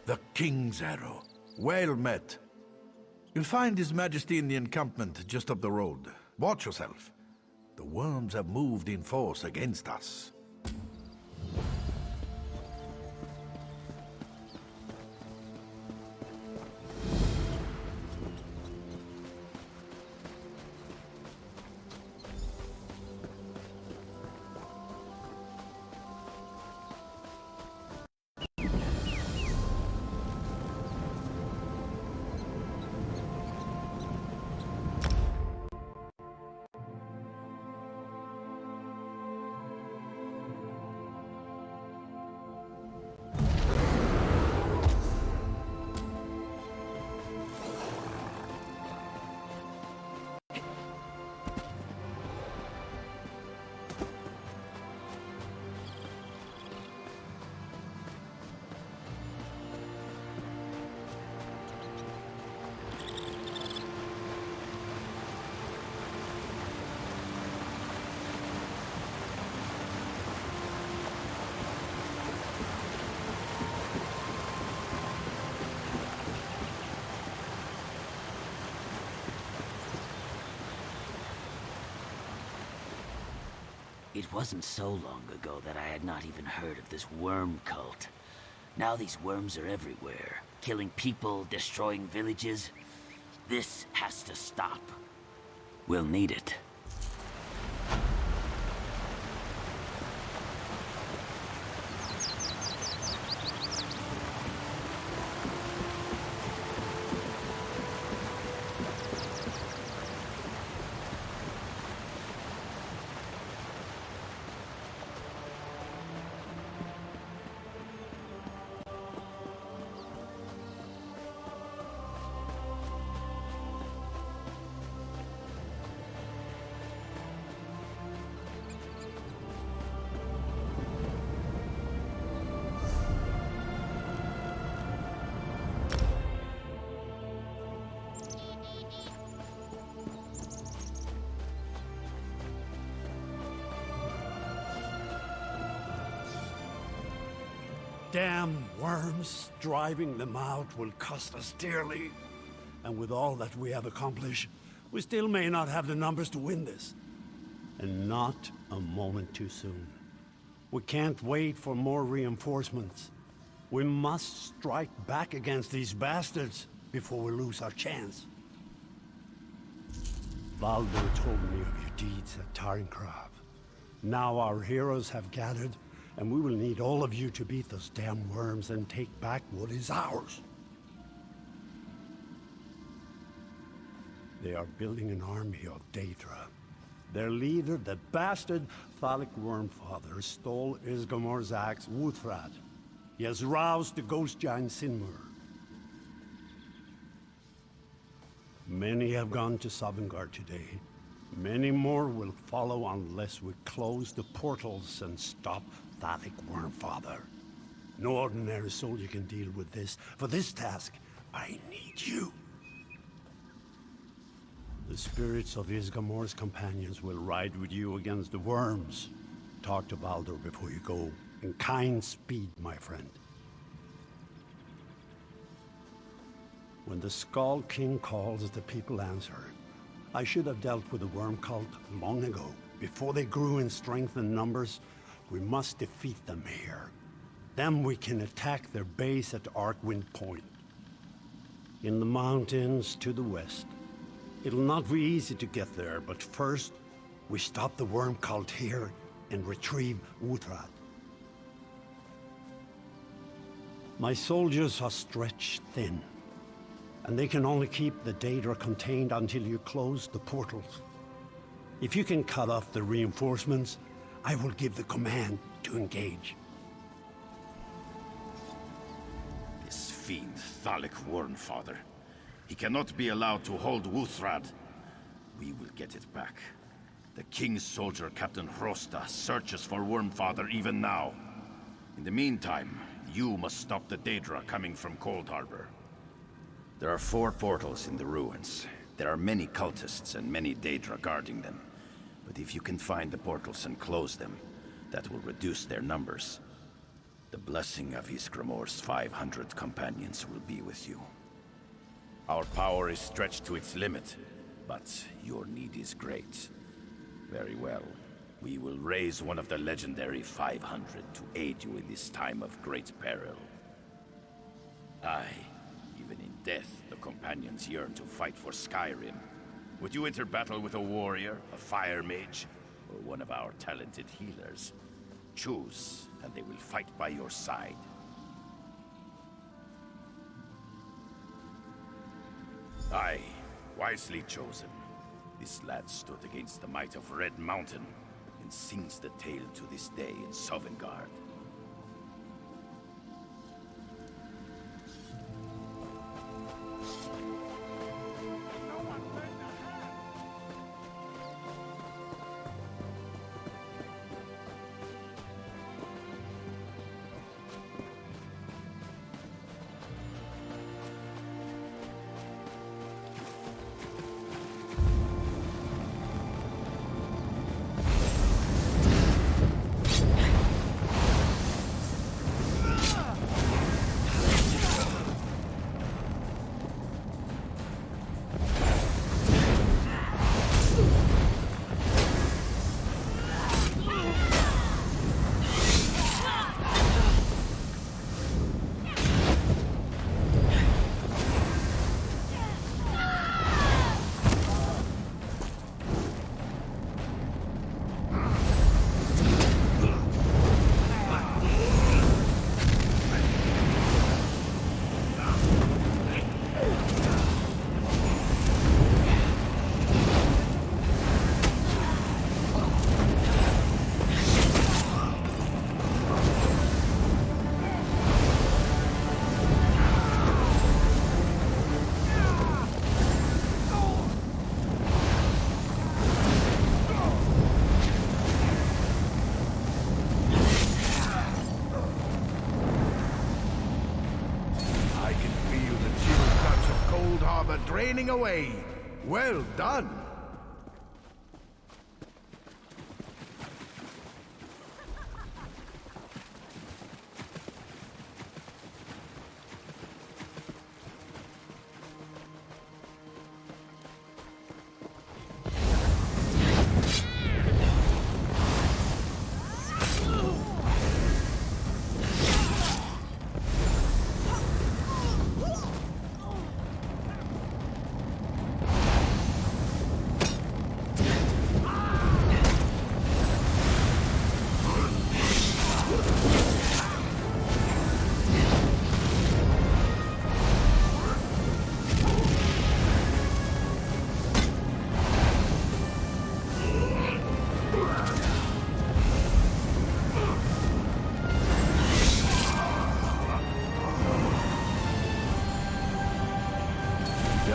The King's Arrow. Well met. You'll find His Majesty in the encampment just up the road. Watch yourself. The worms have moved in force against us. It wasn't so long ago that I had not even heard of this worm cult. Now these worms are everywhere, killing people, destroying villages. This has to stop. We'll need it. Damn worms, driving them out will cost us dearly. And with all that we have accomplished, we still may not have the numbers to win this. And not a moment too soon. We can't wait for more reinforcements. We must strike back against these bastards before we lose our chance. Baldur told me of your deeds at Tarincrav. Now our heroes have gathered, and we will need all of you to beat those damn worms and take back what is ours. They are building an army of Daedra. Their leader, the bastard Thalic Wormfather, stole Isgramor's axe, Wuthrat. He has roused the ghost giant Sinmur. Many have gone to Sovngarde today. Many more will follow unless we close the portals and stop Thalic Wormfather. No ordinary soldier can deal with this. For this task, I need you. The spirits of Isgramor's companions will ride with you against the worms. Talk to Baldur before you go. In kind speed, my friend. When the Skull King calls, the people answer. I should have dealt with the worm cult long ago. Before they grew in strength and numbers, we must defeat them here. Then we can attack their base at Arcwind Point. In the mountains to the west. It'll not be easy to get there, but first, we stop the worm cult here and retrieve Uthrad. My soldiers are stretched thin, and they can only keep the Daedra contained until you close the portals. If you can cut off the reinforcements, I will give the command to engage. This fiend, Thalic Wormfather. He cannot be allowed to hold Uthrad. We will get it back. The King's soldier, Captain Hrosta, searches for Wormfather even now. In the meantime, you must stop the Daedra coming from Cold Harbor. There are 4 portals in the ruins. There are many cultists and many Daedra guarding them. But if you can find the portals and close them, that will reduce their numbers. The blessing of Isgramor's 500 companions will be with you. Our power is stretched to its limit, but your need is great. Very well. We will raise one of the legendary 500 to aid you in this time of great peril. Aye, even in death, the companions yearn to fight for Skyrim. Would you enter battle with a warrior, a fire mage, or one of our talented healers? Choose, and they will fight by your side. Aye, wisely chosen. This lad stood against the might of Red Mountain, and sings the tale to this day in Sovngarde. Draining away. Well done.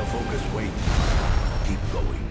Focus, wait. Keep going.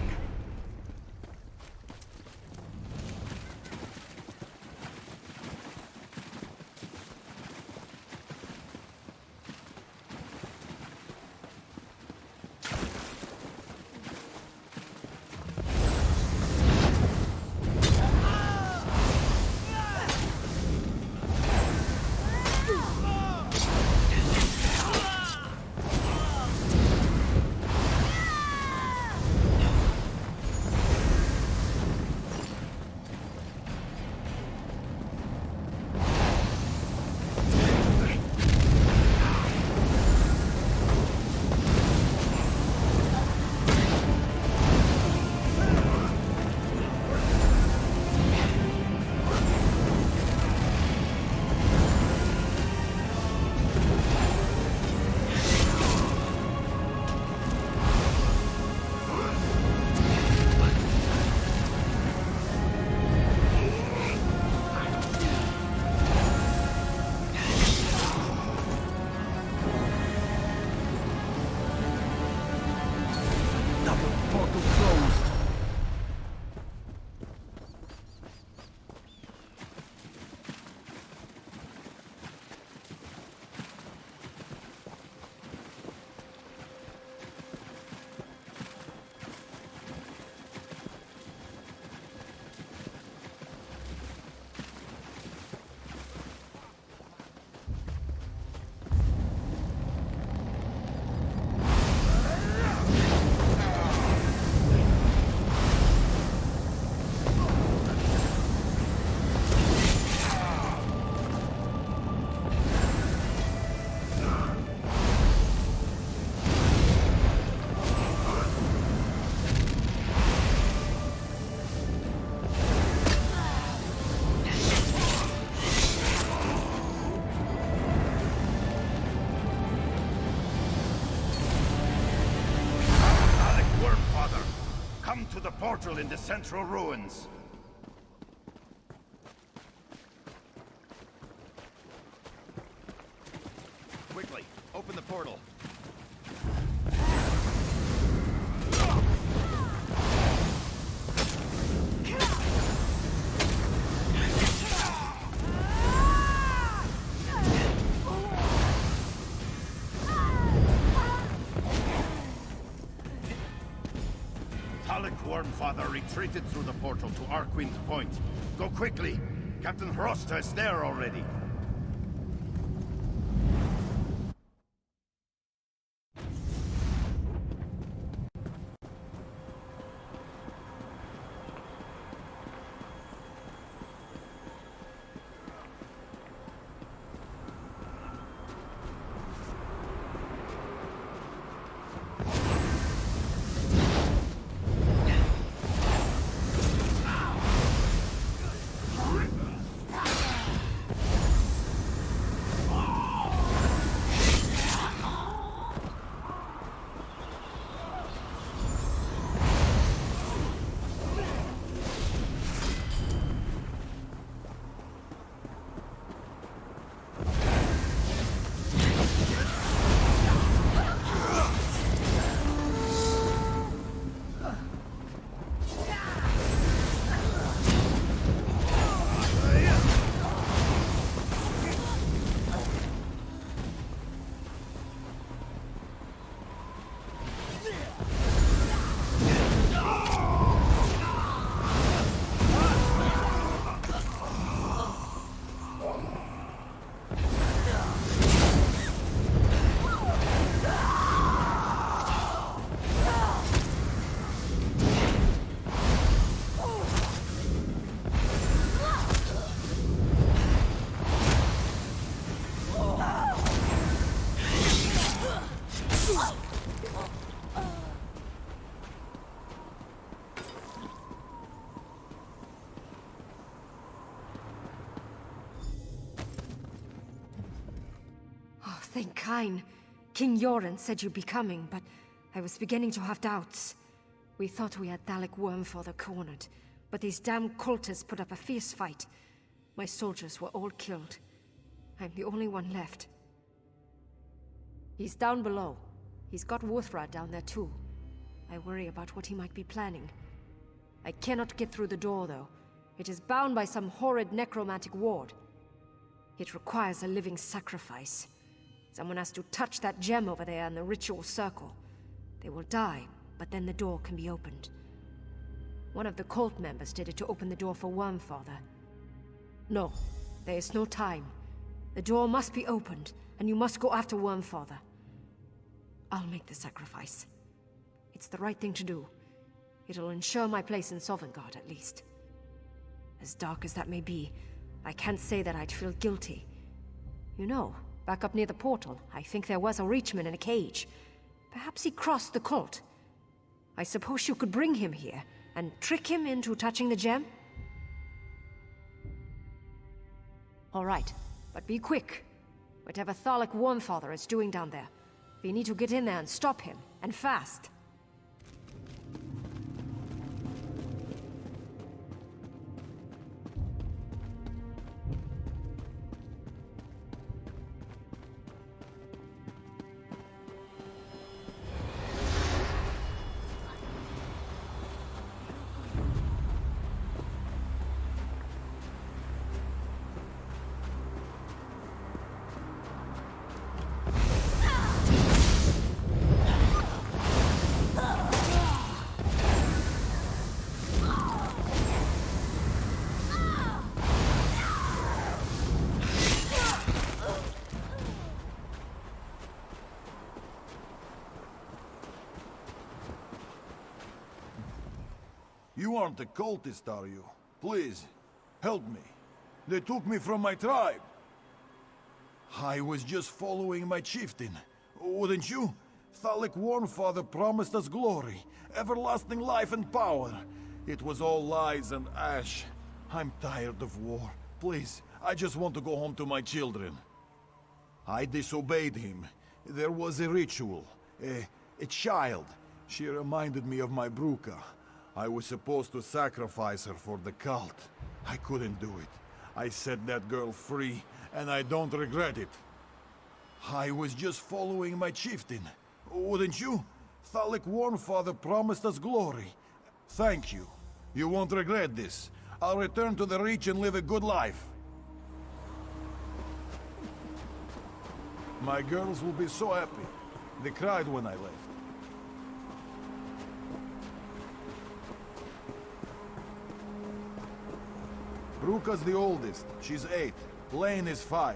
Come to the portal in the central ruins. Quickly, open the portal. Wormfather retreated through the portal to Arkwind Point. Go quickly! Captain Hrosta is there already. Thank Kain. King Yoren said you'd be coming, but I was beginning to have doubts. We thought we had Dalek Wormfather cornered, but these damn cultists put up a fierce fight. My soldiers were all killed. I'm the only one left. He's down below. He's got Wuthra down there too. I worry about what he might be planning. I cannot get through the door, though. It is bound by some horrid necromantic ward. It requires a living sacrifice. Someone has to touch that gem over there in the ritual circle. They will die, but then the door can be opened. One of the cult members did it to open the door for Wormfather. No, there is no time. The door must be opened, and you must go after Wormfather. I'll make the sacrifice. It's the right thing to do. It'll ensure my place in Sovngarde, at least. As dark as that may be, I can't say that I'd feel guilty. You know, back up near the portal, I think there was a Reachman in a cage. Perhaps he crossed the cult. I suppose you could bring him here and trick him into touching the gem? All right, but be quick. Whatever Thalek Wormfather is doing down there, we need to get in there and stop him, and fast. You aren't a cultist, are you? Please, help me. They took me from my tribe. I was just following my chieftain. Wouldn't you? Thalek Wormfather promised us glory, everlasting life and power. It was all lies and ash. I'm tired of war. Please, I just want to go home to my children. I disobeyed him. There was a ritual. A child. She reminded me of my Bruka. I was supposed to sacrifice her for the cult. I couldn't do it. I set that girl free, and I don't regret it. I was just following my chieftain. Wouldn't you? Thalik Warmfather promised us glory. Thank you. You won't regret this. I'll return to the Reach and live a good life. My girls will be so happy. They cried when I left. Ruka's the oldest. She's 8. Lane is 5.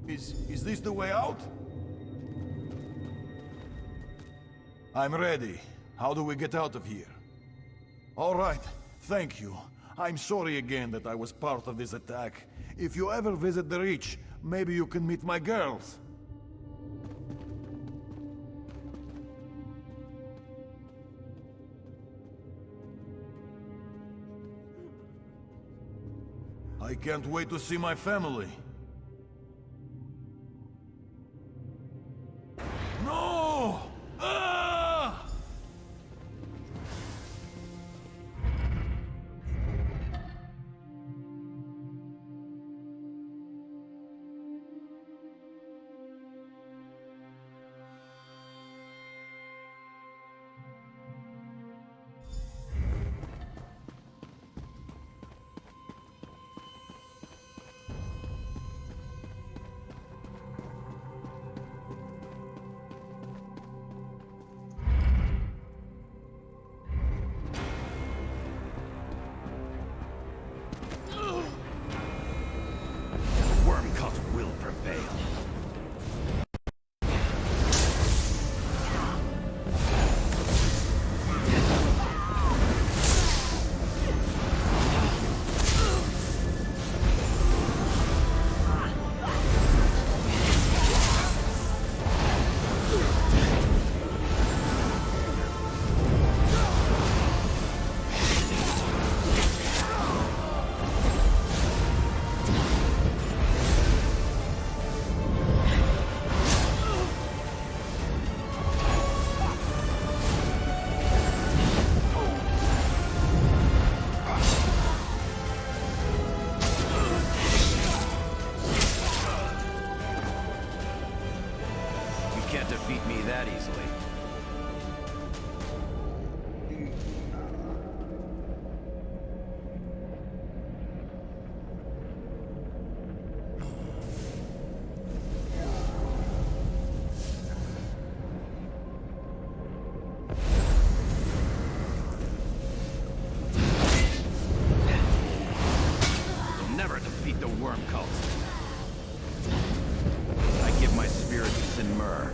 Is this the way out? I'm ready. How do we get out of here? All right. Thank you. I'm sorry again that I was part of this attack. If you ever visit the Reach, maybe you can meet my girls. I can't wait to see my family. No! Ah! defeat me that easily. You'll never defeat the worm cult. I give my spirit to Sinmur.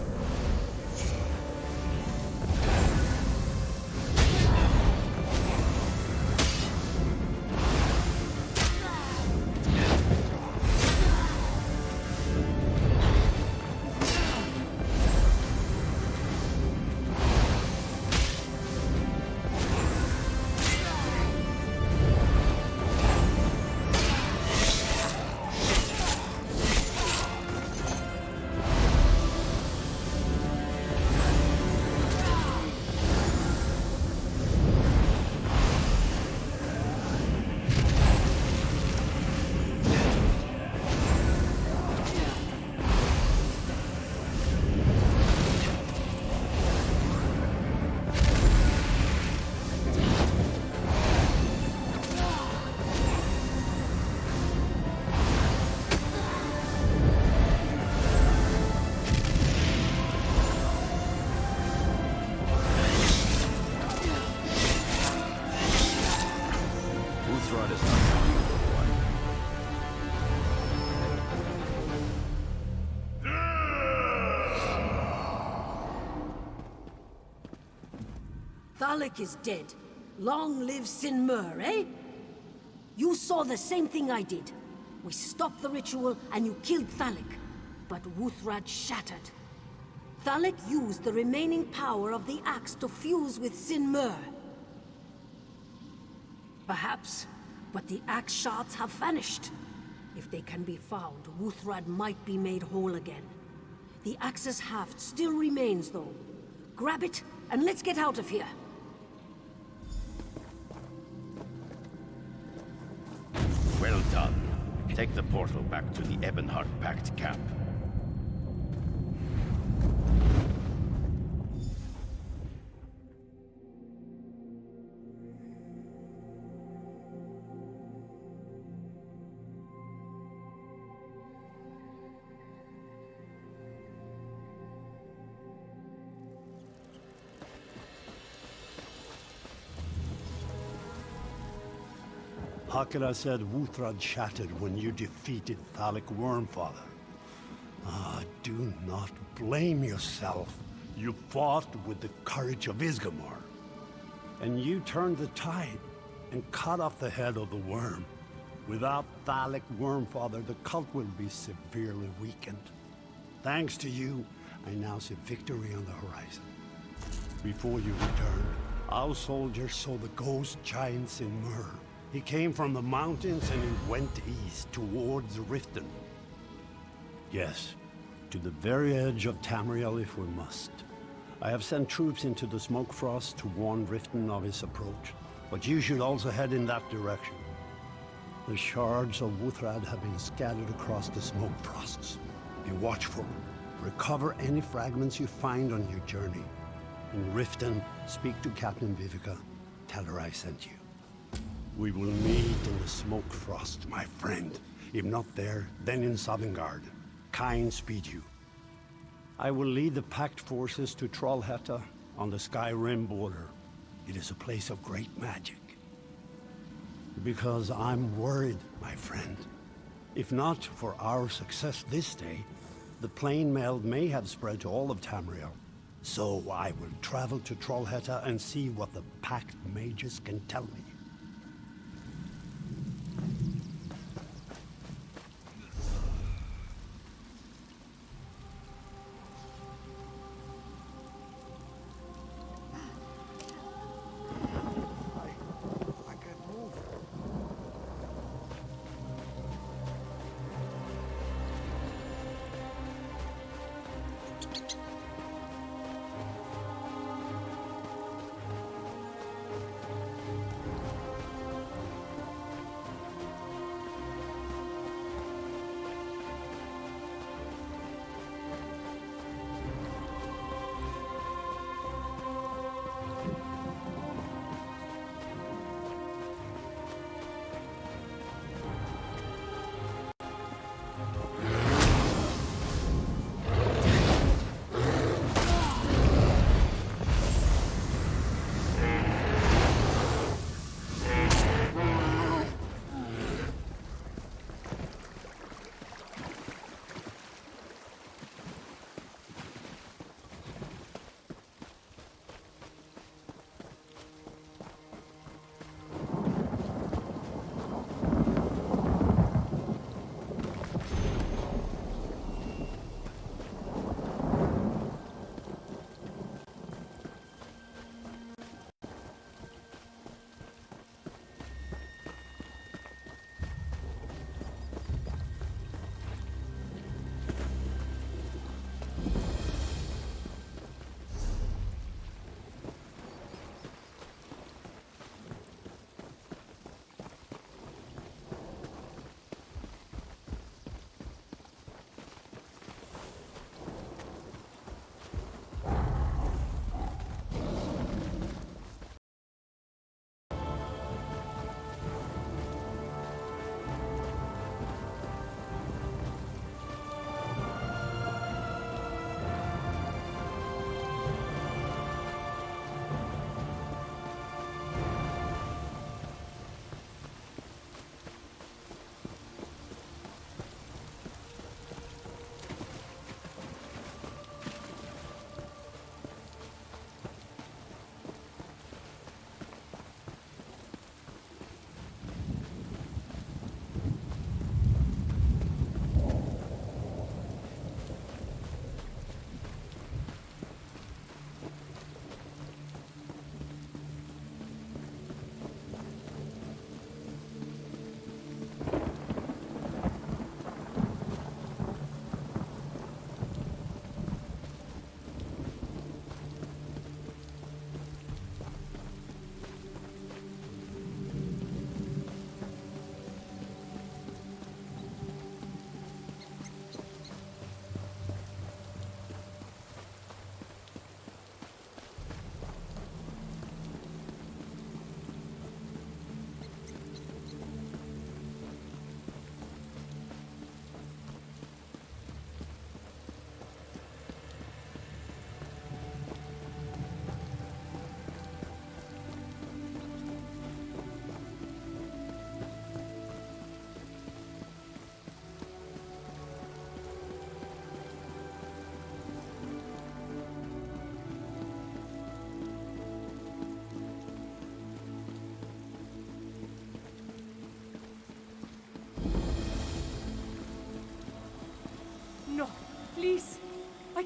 Thalik is dead. Long live Sinmur, eh? You saw the same thing I did. We stopped the ritual and you killed Thalik. But Wuthrad shattered. Thalik used the remaining power of the axe to fuse with Sinmur. perhaps, but the axe shards have vanished. If they can be found, Wuthrad might be made whole again. The axe's haft still remains, though. Grab it, and let's get out of here. Well done. Take the portal back to the Ebonheart Pact camp. Hakra said Wuthrad shattered when you defeated Thalik Wormfather. Ah, do not blame yourself. You fought with the courage of Isgamor. And you turned the tide and cut off the head of the worm. Without Thalik Wormfather, the cult will be severely weakened. Thanks to you, I now see victory on the horizon. Before you returned, our soldiers saw the ghost giants in Myr. He came from the mountains and he went east towards Riften. Yes, to the very edge of Tamriel if we must. I have sent troops into the Smoke Frost to warn Riften of his approach, but you should also head in that direction. The shards of Wuthrad have been scattered across the Smoke Frosts. Be watchful. Recover any fragments you find on your journey. In Riften, speak to Captain Vivica. Tell her I sent you. We will meet in the Smoke Frost, my friend. If not there, then in Sovngarde. Kyne speed you. I will lead the Pact forces to Trollhätta on the Skyrim border. It is a place of great magic. Because I'm worried, my friend. If not for our success this day, the plain meld may have spread to all of Tamriel. So I will travel to Trollhätta and see what the Pact mages can tell me.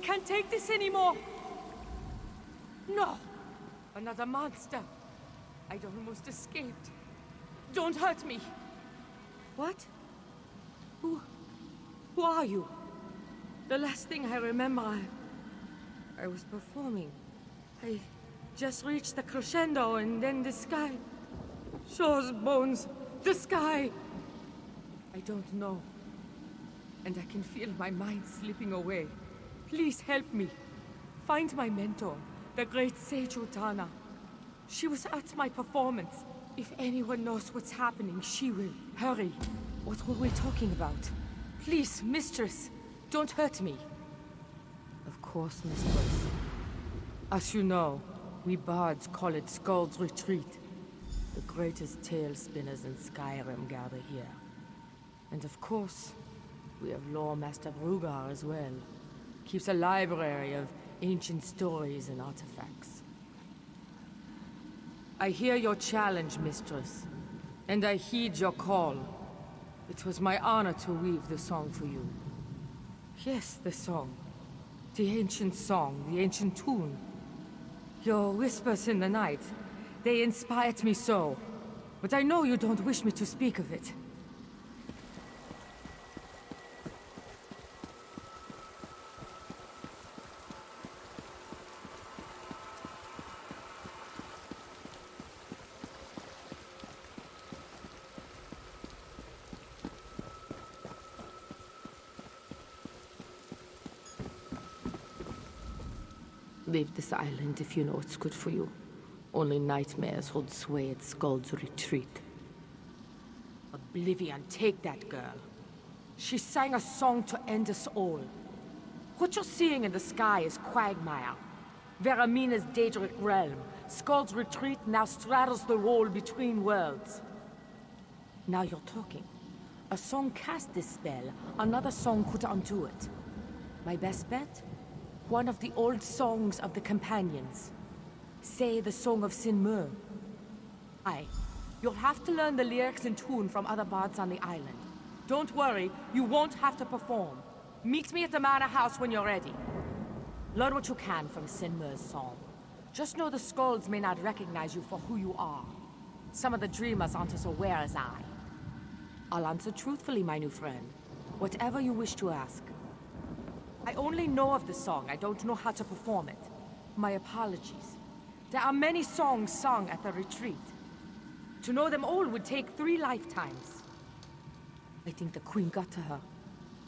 can't take this anymore! No! Another monster! I'd almost escaped. Don't hurt me! What? Who are you? The last thing I remember, I was performing. I just reached the crescendo and then the sky. Shaw's bones. The sky! I don't know. And I can feel my mind slipping away. Please help me. Find my mentor, the great Sage Utana. She was at my performance. If anyone knows what's happening, she will. Hurry. What were we talking about? Please, mistress, don't hurt me. Of course, mistress. As you know, we bards call it Skull's Retreat. The greatest tale spinners in Skyrim gather here. And of course, we have Lore Master Brugar as well. Keeps a library of ancient stories and artifacts. I hear your challenge, mistress, and I heed your call. It was my honor to weave the song for you. Yes, the song. The ancient song, the ancient tune. Your whispers in the night, they inspired me so. But I know you don't wish me to speak of it. Leave this island if you know it's good for you. Only nightmares hold sway at Skull's Retreat. Oblivion, take that girl. She sang a song to end us all. What you're seeing in the sky is quagmire. Veramina's Daedric realm. Skull's Retreat now straddles the wall between worlds. Now you're talking. A song cast this spell, another song could undo it. My best bet? One of the old songs of the Companions. Say the Song of Sinmur. Aye. You'll have to learn the lyrics and tune from other bards on the island. Don't worry, you won't have to perform. Meet me at the manor house when you're ready. Learn what you can from Sinmur's song. Just know the Skalds may not recognize you for who you are. Some of the dreamers aren't as aware as I. I'll answer truthfully, my new friend. Whatever you wish to ask. I only know of the song, I don't know how to perform it. My apologies. There are many songs sung at the retreat. To know them all would take 3 lifetimes. I think the Queen got to her.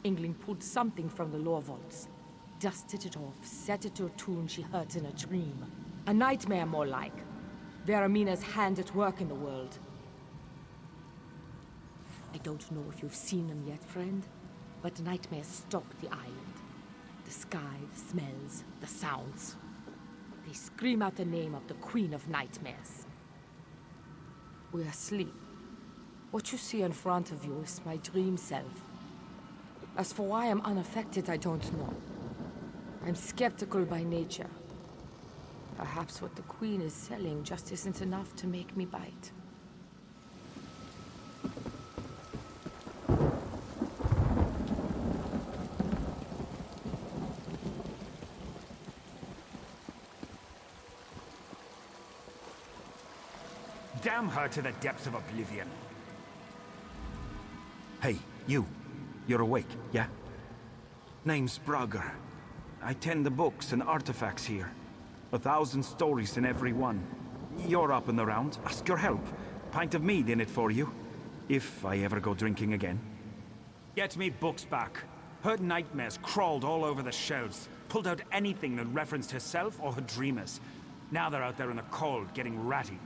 Engling pulled something from the lore vaults. Dusted it off, set it to a tune she heard in a dream. A nightmare, more like. Veramina's hand at work in the world. I don't know if you've seen them yet, friend, but nightmares stalk the island. The sky, the smells, the sounds. They scream out the name of the Queen of Nightmares. We're asleep. What you see in front of you is my dream self. As for why I'm unaffected, I don't know. I'm skeptical by nature. Perhaps what the Queen is selling just isn't enough to make me bite. Damn her to the depths of oblivion. Hey, you. You're awake, yeah? Name's Brugger. I tend the books and artifacts here. 1,000 stories in every one. You're up and around. Ask your help. Pint of mead in it for you. If I ever go drinking again. Get me books back. Heard nightmares crawled all over the shelves. Pulled out anything that referenced herself or her dreamers. Now they're out there in the cold, getting ratty.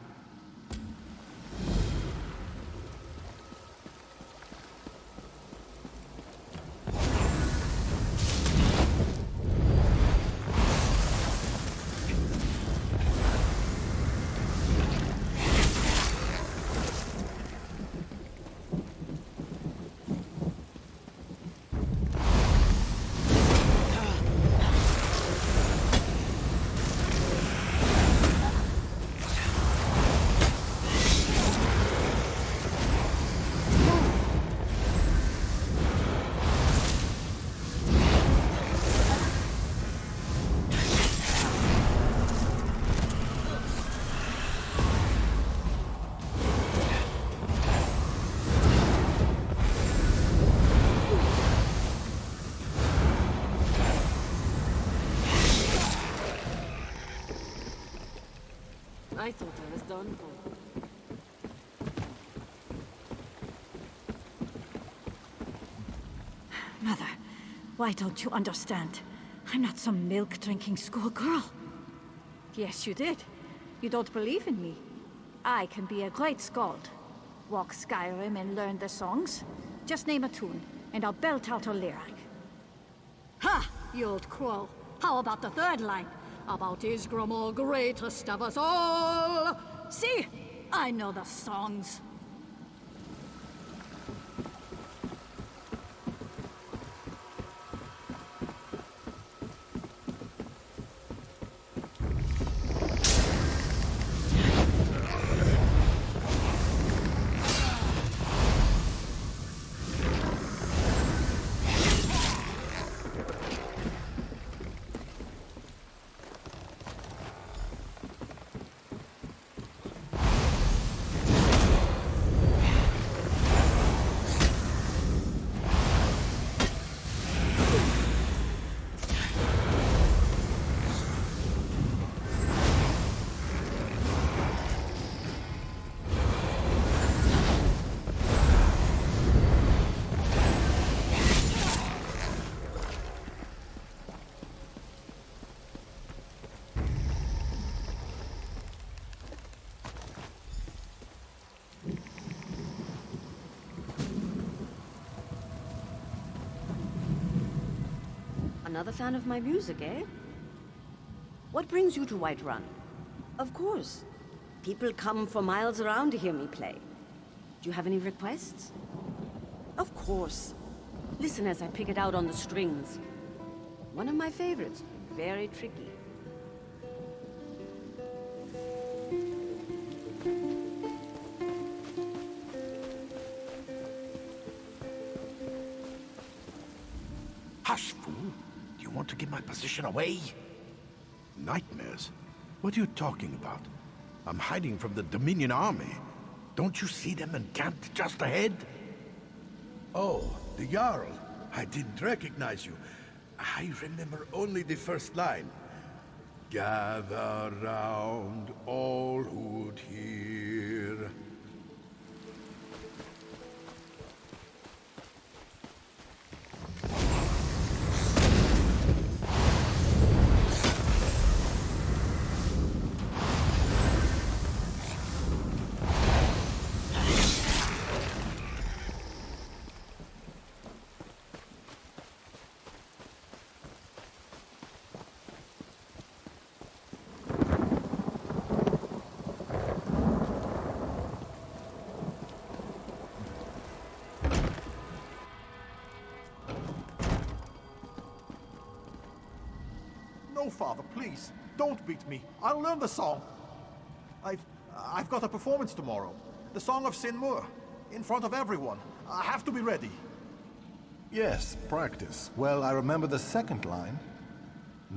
I thought I was done for. Mother, why don't you understand? I'm not some milk-drinking schoolgirl. Yes, you did. You don't believe in me. I can be a great skald. Walk Skyrim and learn the songs. Just name a tune, and I'll belt out a lyric. Ha! You old crow. How about the third line? About Isgramor, greatest of us all. See? I know the songs. Another fan of my music, eh? What brings you to Whiterun? Of course. People come for miles around to hear me play. Do you have any requests? Of course. Listen as I pick it out on the strings. One of my favorites. Very tricky. Hush, fool! Do you want to give my position away? Nightmares? What are you talking about? I'm hiding from the Dominion army. Don't you see them encamped just ahead? Oh, the Jarl. I didn't recognize you. I remember only the first line. Gather round all who'd hear. No, Father, please. Don't beat me. I'll learn the song. I've got a performance tomorrow. The Song of Sin Mur. In front of everyone. I have to be ready. Yes, practice. Well, I remember the second line.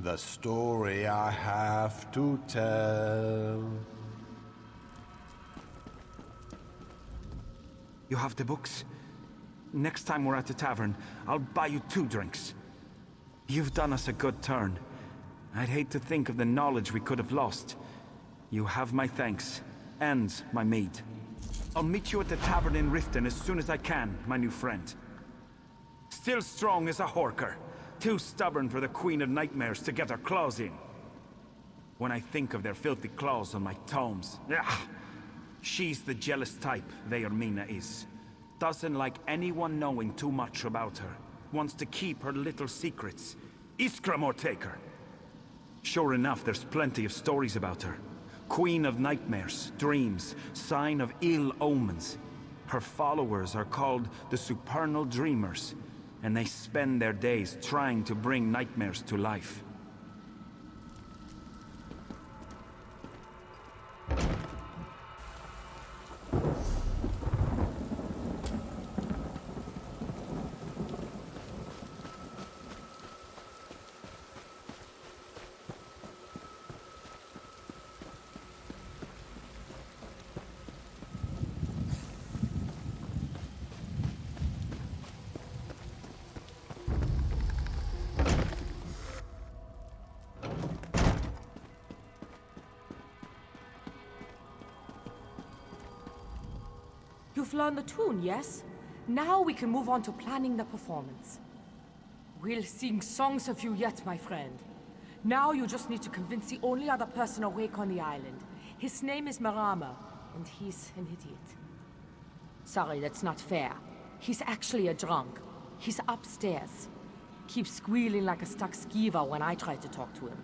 The story I have to tell. You have the books? Next time we're at the tavern, I'll buy you 2 drinks. You've done us a good turn. I'd hate to think of the knowledge we could have lost. You have my thanks, and my mead. I'll meet you at the tavern in Riften as soon as I can, my new friend. Still strong as a horker, too stubborn for the Queen of Nightmares to get her claws in. When I think of their filthy claws on my tomes, she's the jealous type, Veormina is. Doesn't like anyone knowing too much about her. Wants to keep her little secrets. Iskramor take her. Sure enough, there's plenty of stories about her. Queen of nightmares, dreams, sign of ill omens. Her followers are called the Supernal Dreamers, and they spend their days trying to bring nightmares to life. You've learned the tune, yes? Now we can move on to planning the performance. We'll sing songs of you yet, my friend. Now you just need to convince the only other person awake on the island. His name is Marama, and he's an idiot. Sorry, that's not fair. He's actually a drunk. He's upstairs. Keeps squealing like a stuck skeever when I try to talk to him.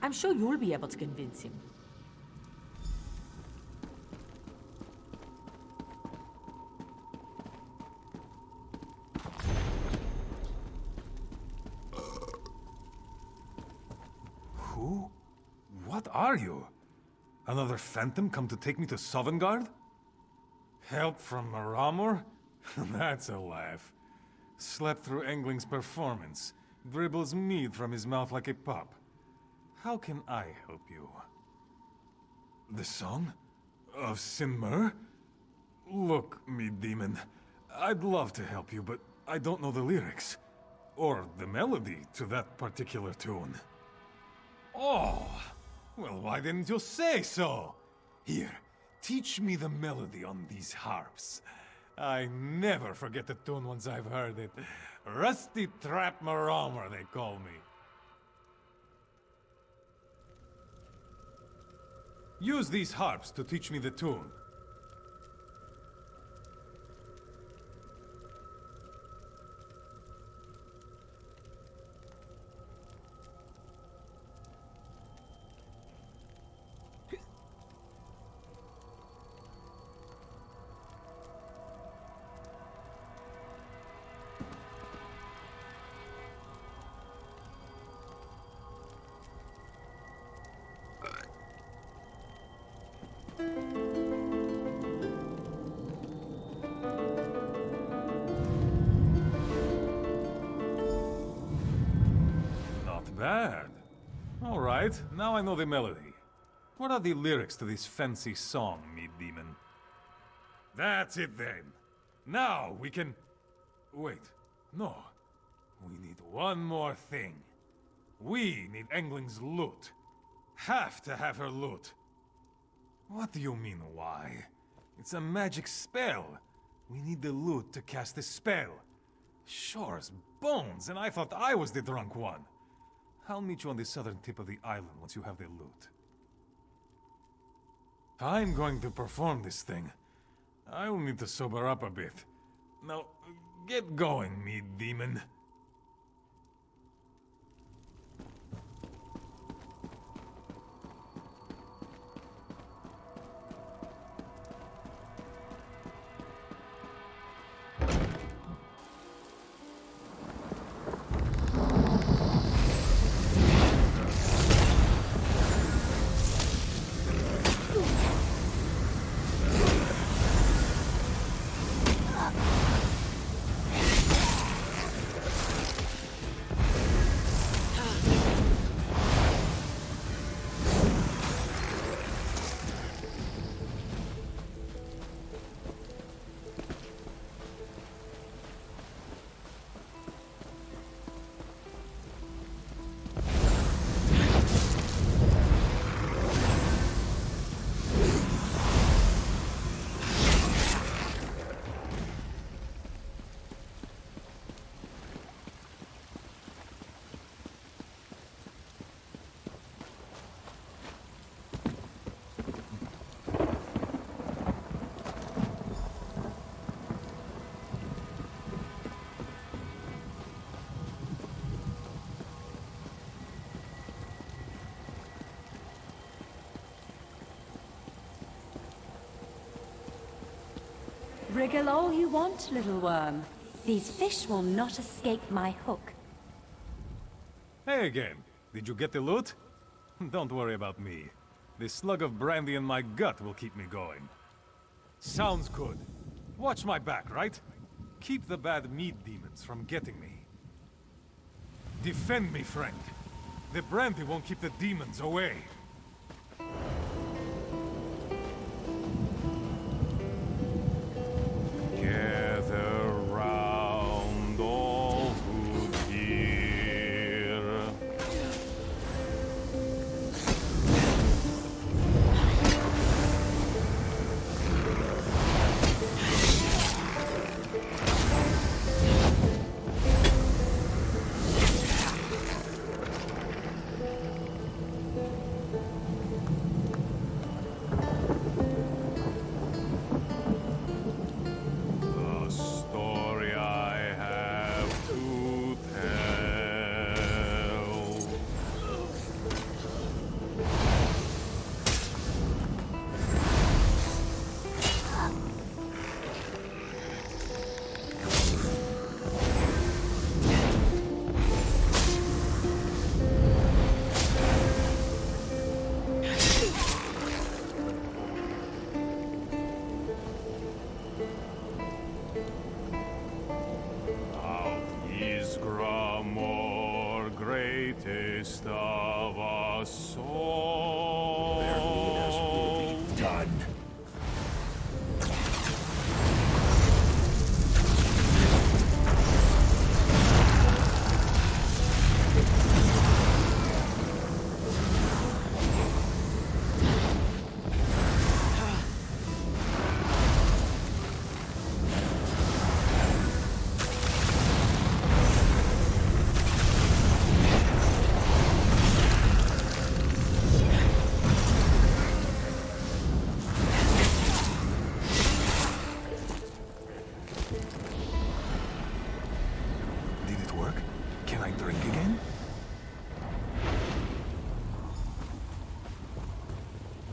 I'm sure you'll be able to convince him. Who? What are you? Another phantom come to take me to Sovngarde? Help from Maramor? That's a laugh. Slept through Engling's performance. Dribbles mead from his mouth like a pup. How can I help you? The song? Of Sinmur? Look, mead demon. I'd love to help you, but I don't know the lyrics. Or the melody to that particular tune. Oh! Well, why didn't you say so? Here, teach me the melody on these harps. I never forget the tune once I've heard it. Rusty Trap Maramor, they call me. Use these harps to teach me the tune. Bad. All right, now I know the melody. What are the lyrics to this fancy song, mead demon? That's it then. Now we can... Wait, no. We need one more thing. We need Engling's loot. Have to have her loot. What do you mean, why? It's a magic spell. We need the loot to cast the spell. Sure as bones, and I thought I was the drunk one. I'll meet you on the southern tip of the island once you have the loot. I'm going to perform this thing. I'll need to sober up a bit. Now, get going, mead demon. Wriggle all you want, little worm. These fish will not escape my hook. Hey again. Did you get the loot? Don't worry about me. The slug of brandy in my gut will keep me going. Sounds good. Watch my back, right? Keep the bad meat demons from getting me. Defend me, friend. The brandy won't keep the demons away. Gather round all who hear.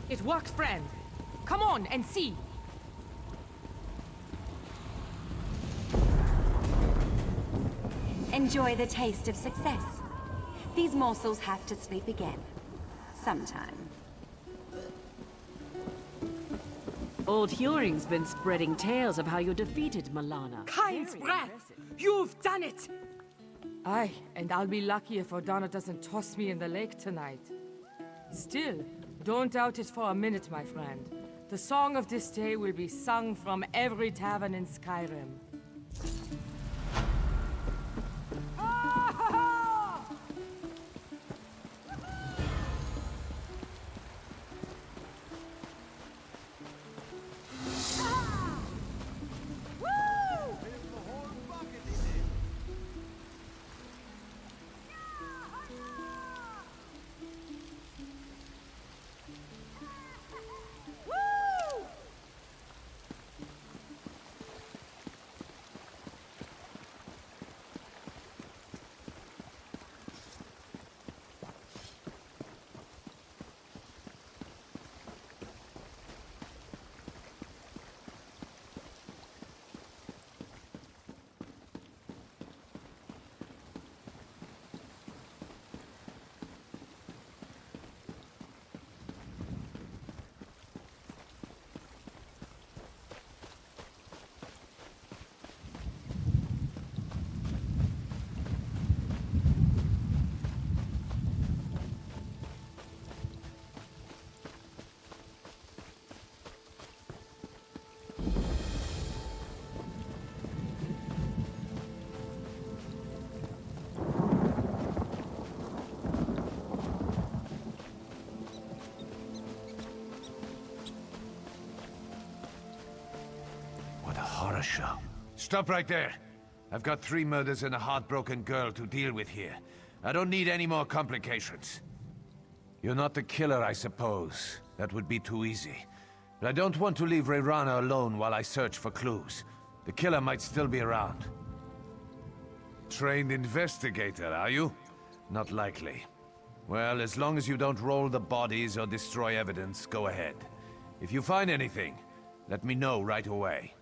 It worked, friend. Come on and see. Enjoy the taste of success. These morsels have to sleep again. Sometime. Old Huring's been spreading tales of how you defeated Milana. Kain's breath! You've done it! Aye, and I'll be lucky if O'Donnell doesn't toss me in the lake tonight. Still, don't doubt it for a minute, my friend. The song of this day will be sung from every tavern in Skyrim. Show. Stop right there. I've got 3 murders and a heartbroken girl to deal with here. I don't need any more complications. You're not the killer, I suppose. That would be too easy. But I don't want to leave Reyrana alone while I search for clues. The killer might still be around. Trained investigator, are you? Not likely. Well, as long as you don't roll the bodies or destroy evidence, go ahead. If you find anything, let me know right away.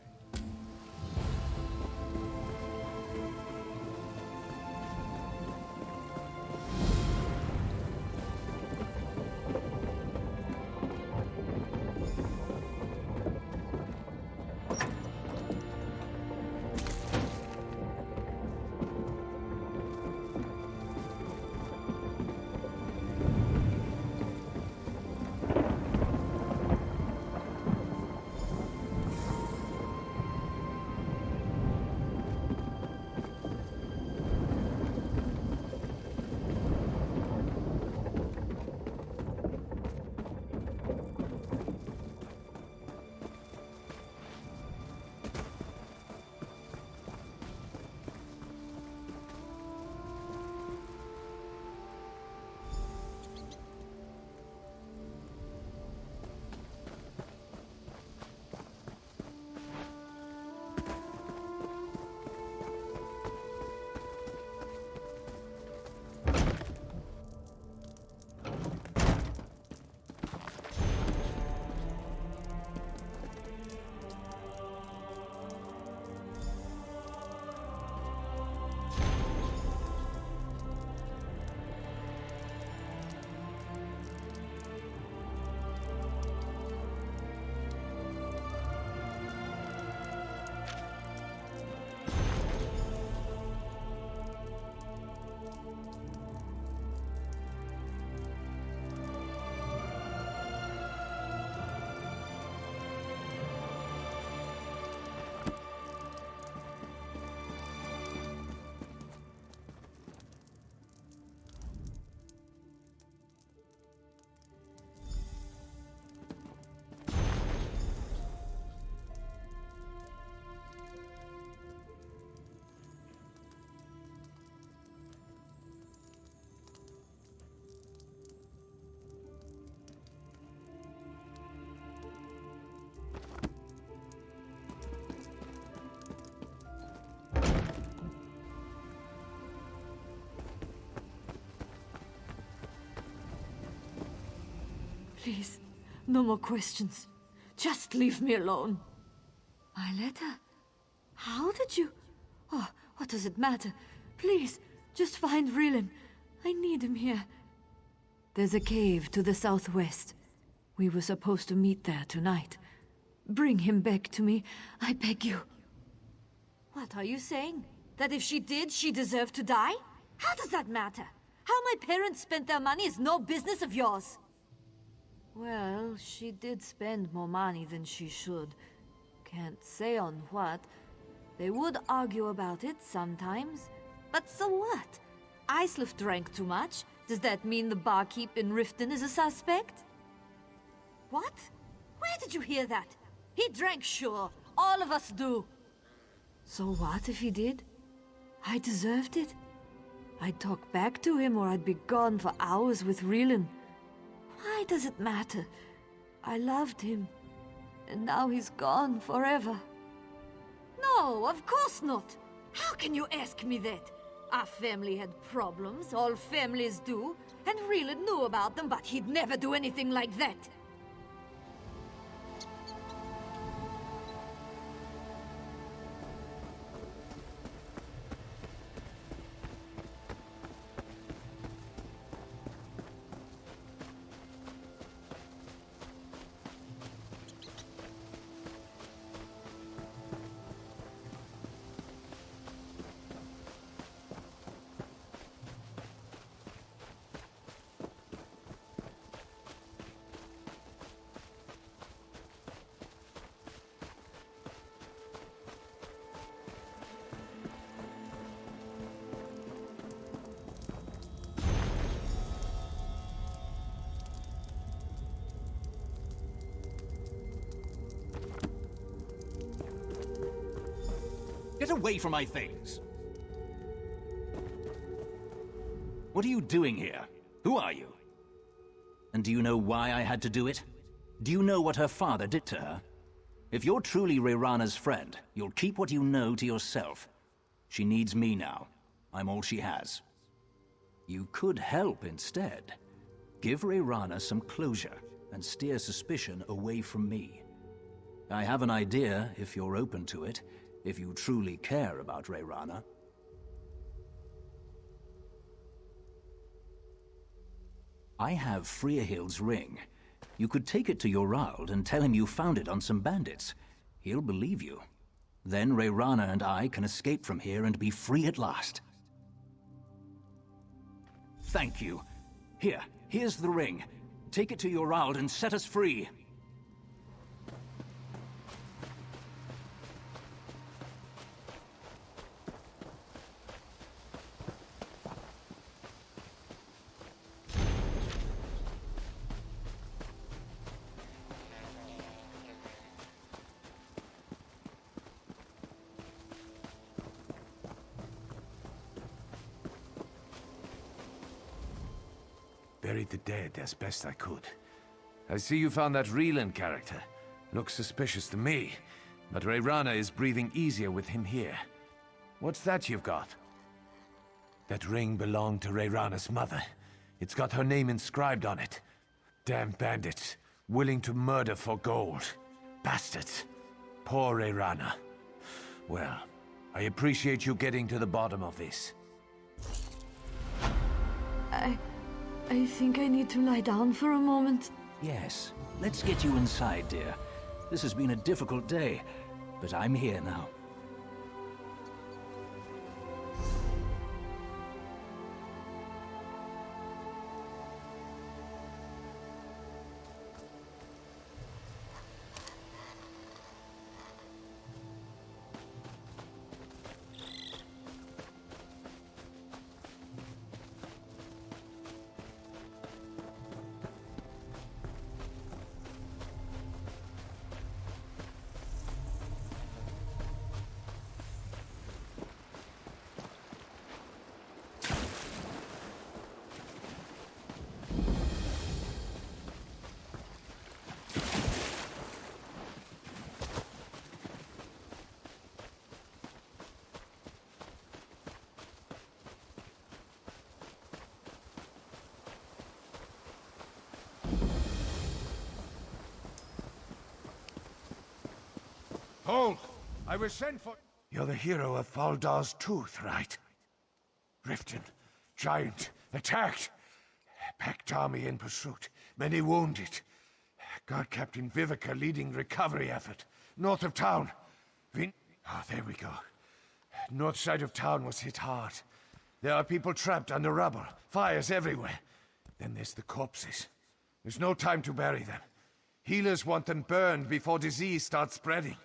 Please, No more questions. Just leave me alone. My letter? How did you... Oh, what does it matter? Please, just find Rilin. I need him here. There's a cave to the southwest. We were supposed to meet there tonight. Bring him back to me, I beg you. What are you saying? That if she did, she deserved to die? How does that matter? How my parents spent their money is no business of yours. Well, she did spend more money than she should. Can't say on what. They would argue about it sometimes. But so what? Islif drank too much. Does that mean the barkeep in Riften is a suspect? What? Where did you hear that? He drank, sure. All of us do. So what if he did? I deserved it. I'd talk back to him or I'd be gone for hours with Rilin. Why does it matter? I loved him. And now he's gone forever. No, of course not. How can you ask me that? Our family had problems, all families do, and Rilin knew about them, but he'd never do anything like that. Get away from my things! What are you doing here? Who are you? And do you know why I had to do it? Do you know what her father did to her? If you're truly Reyrana's friend, you'll keep what you know to yourself. She needs me now. I'm all she has. You could help instead. Give Reyrana some closure and steer suspicion away from me. I have an idea, if you're open to it, if you truly care about Reyrana. I have Freahild's ring. You could take it to Yorald and tell him you found it on some bandits. He'll believe you. Then Reyrana and I can escape from here and be free at last. Thank you. Here's the ring. Take it to Yorald and set us free. Buried the dead as best I could. I see you found that Rilin character. Looks suspicious to me, but Reyrana is breathing easier with him here. What's that you've got? That ring belonged to Reyrana's mother. It's got her name inscribed on it. Damn bandits, willing to murder for gold. Bastards. Poor Reyrana. Well, I appreciate you getting to the bottom of this. I think I need to lie down for a moment. Yes, let's get you inside, dear. This has been a difficult day, but I'm here now. Hold! I was sent for... You're the hero of Faldar's Tooth, right? Riften, giant, attacked. Packed army in pursuit, many wounded. Guard Captain Vivica leading recovery effort. North of town. Oh, there we go. North side of town was hit hard. There are people trapped under rubble. Fires everywhere. Then there's the corpses. There's no time to bury them. Healers want them burned before disease starts spreading.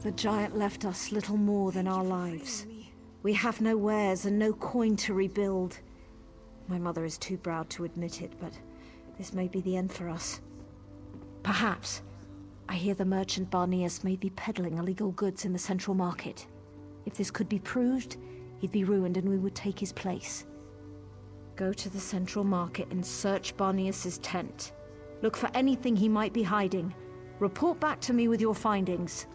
The giant left us little more than our lives. We have no wares and no coin to rebuild. My mother is too proud to admit it, but this may be the end for us. Perhaps. I hear the merchant Barneas may be peddling illegal goods in the central market. If this could be proved, he'd be ruined and we would take his place. Go to the central market and search Barneas's tent. Look for anything he might be hiding. Report back to me with your findings.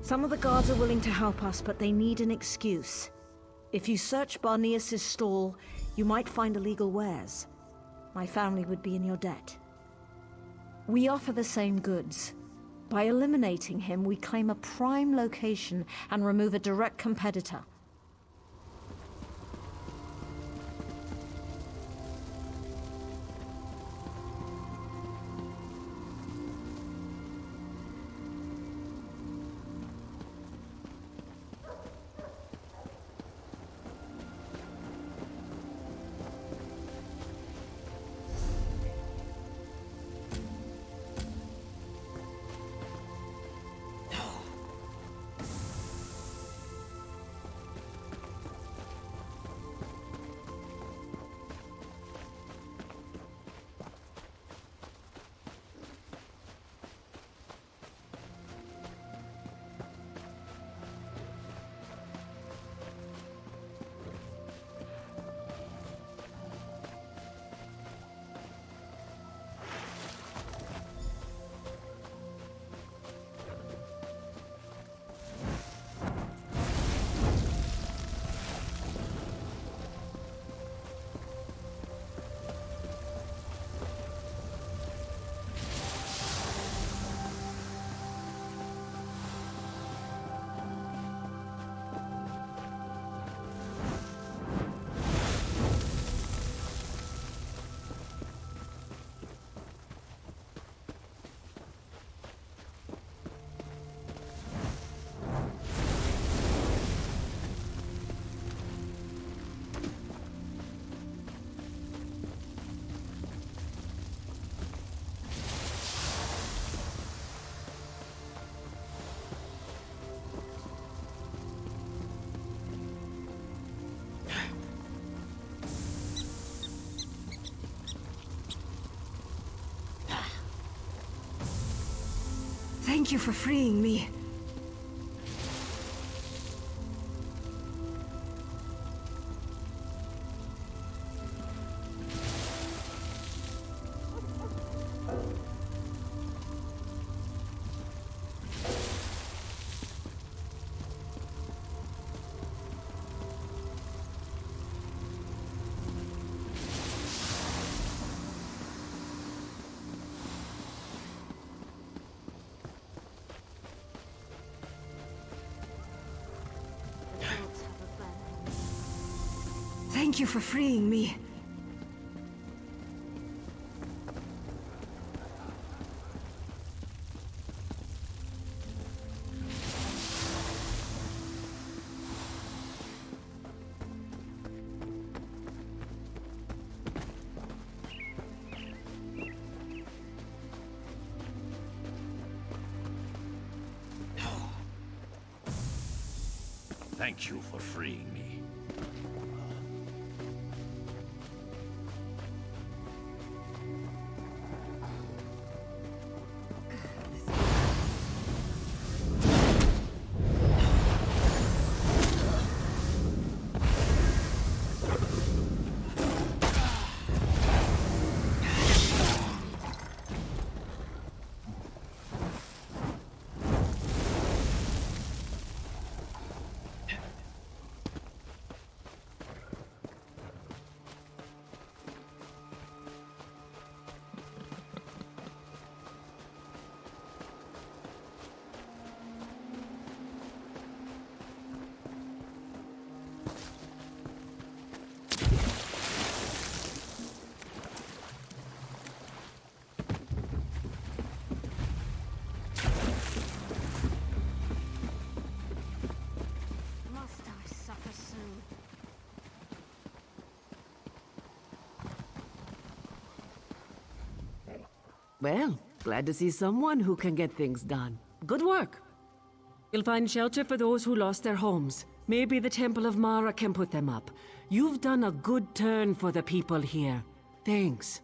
Some of the guards are willing to help us, but they need an excuse. If you search Barneas's stall, you might find illegal wares. My family would be in your debt. We offer the same goods. By eliminating him, we claim a prime location and remove a direct competitor. Thank you for freeing me. Thank you for freeing me. Thank you for freeing me. Must I suffer soon? Well, glad to see someone who can get things done. Good work. You'll find shelter for those who lost their homes. Maybe the Temple of Mara can put them up. You've done a good turn for the people here. Thanks.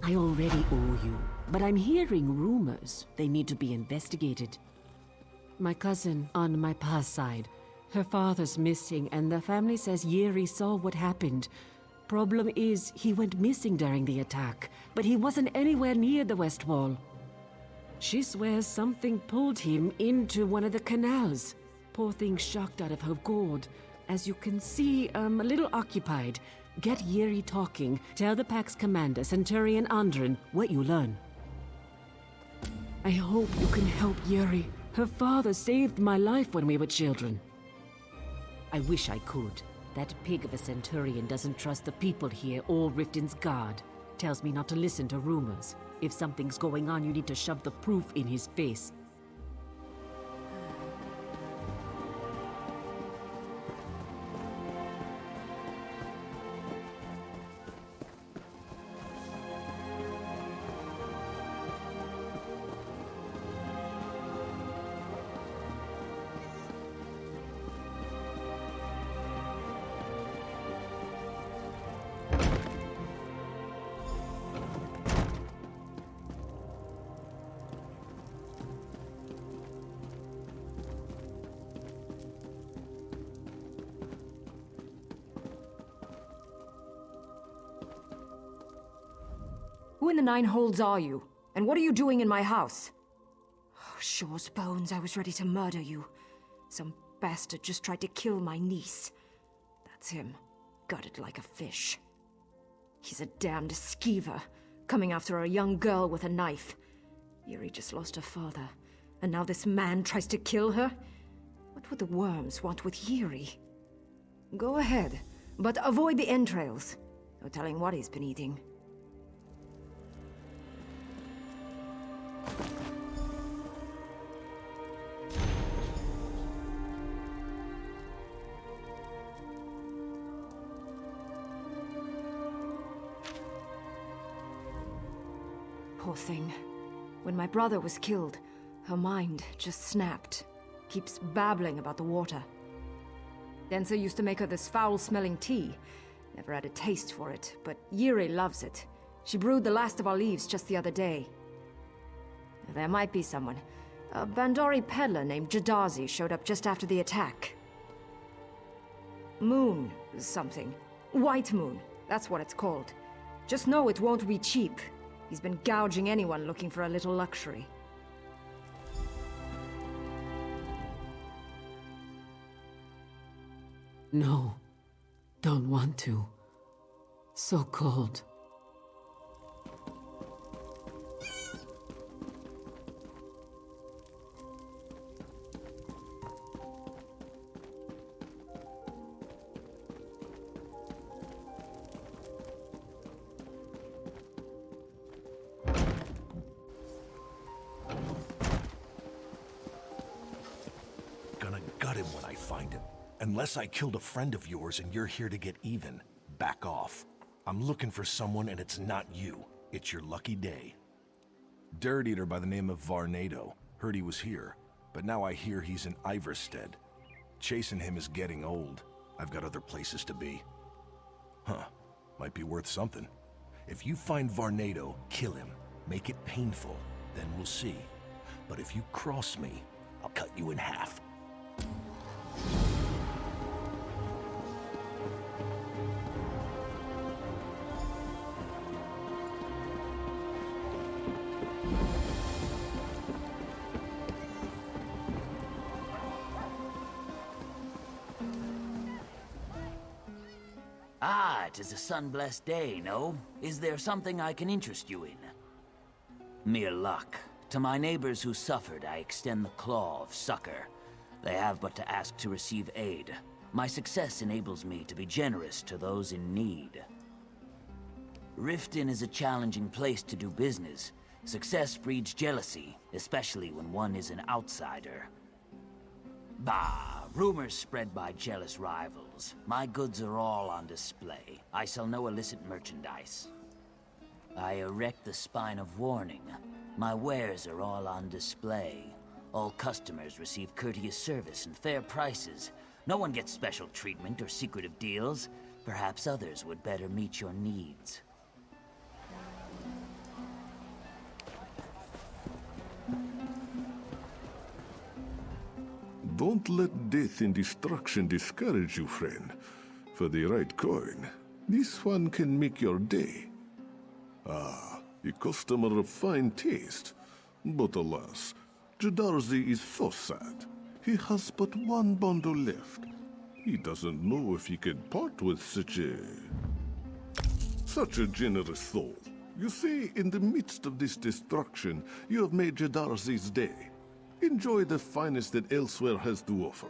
I already owe you, but I'm hearing rumors. They need to be investigated. My cousin on my pa's side, her father's missing, and the family says Yeri saw what happened. Problem is, he went missing during the attack, but he wasn't anywhere near the West Wall. She swears something pulled him into one of the canals. Poor thing shocked out of her gourd. As you can see, I'm a little occupied. Get Yeri talking. Tell the pack's commander, Centurion Andrin, what you learn. I hope you can help Yeri. Her father saved my life when we were children. I wish I could. That pig of a Centurion doesn't trust the people here or Riften's guard. Tells me not to listen to rumors. If something's going on, you need to shove the proof in his face. Who in the Nine Holds are you? And what are you doing in my house? Oh, Shaw's bones, I was ready to murder you. Some bastard just tried to kill my niece. That's him. Gutted like a fish. He's a damned skeever, coming after a young girl with a knife. Yuri just lost her father, and now this man tries to kill her? What would the worms want with Yuri? Go ahead, but avoid the entrails. No telling what he's been eating. Poor thing. When my brother was killed, her mind just snapped. Keeps babbling about the water. Densa used to make her this foul-smelling tea. Never had a taste for it, but Yuri loves it. She brewed the last of our leaves just the other day. There might be someone. A Bandori peddler named Jadazi showed up just after the attack. Moon something. White Moon, that's what it's called. Just know it won't be cheap. He's been gouging anyone looking for a little luxury. No, don't want to. So cold. Gonna gut him when I find him. Unless I killed a friend of yours and you're here to get even, back off. I'm looking for someone and it's not you. It's your lucky day. Dirt Eater by the name of Varnado. Heard he was here, but now I hear he's in Iverstead. Chasing him is getting old. I've got other places to be. Huh. Might be worth something. If you find Varnado, kill him. Make it painful. Then we'll see. But if you cross me, I'll cut you in half. Ah, it is a sun-blessed day, no? Is there something I can interest you in? Mere luck. To my neighbors who suffered, I extend the claw of succor. They have but to ask to receive aid. My success enables me to be generous to those in need. Riften is a challenging place to do business. Success breeds jealousy, especially when one is an outsider. Bah, rumors spread by jealous rivals. My goods are all on display. I sell no illicit merchandise. I erect the spine of warning. My wares are all on display. All customers receive courteous service and fair prices. No one gets special treatment or secretive deals. Perhaps others would better meet your needs. Don't let death and destruction discourage you, friend. For the right coin, this one can make your day. Ah, a customer of fine taste. But alas, Jadarzi is so sad. He has but one bundle left. He doesn't know if he can part with such a generous soul. You see, in the midst of this destruction, you have made Jadarzi's day. Enjoy the finest that elsewhere has to offer.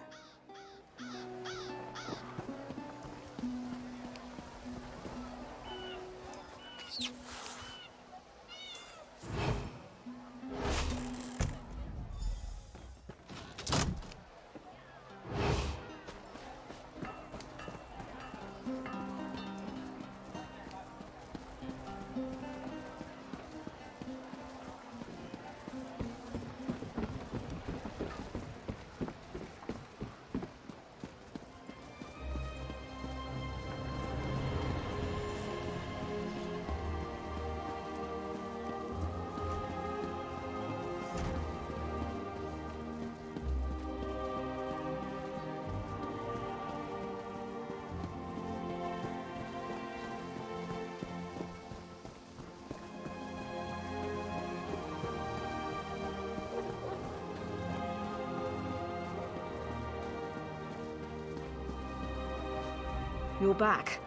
You're back.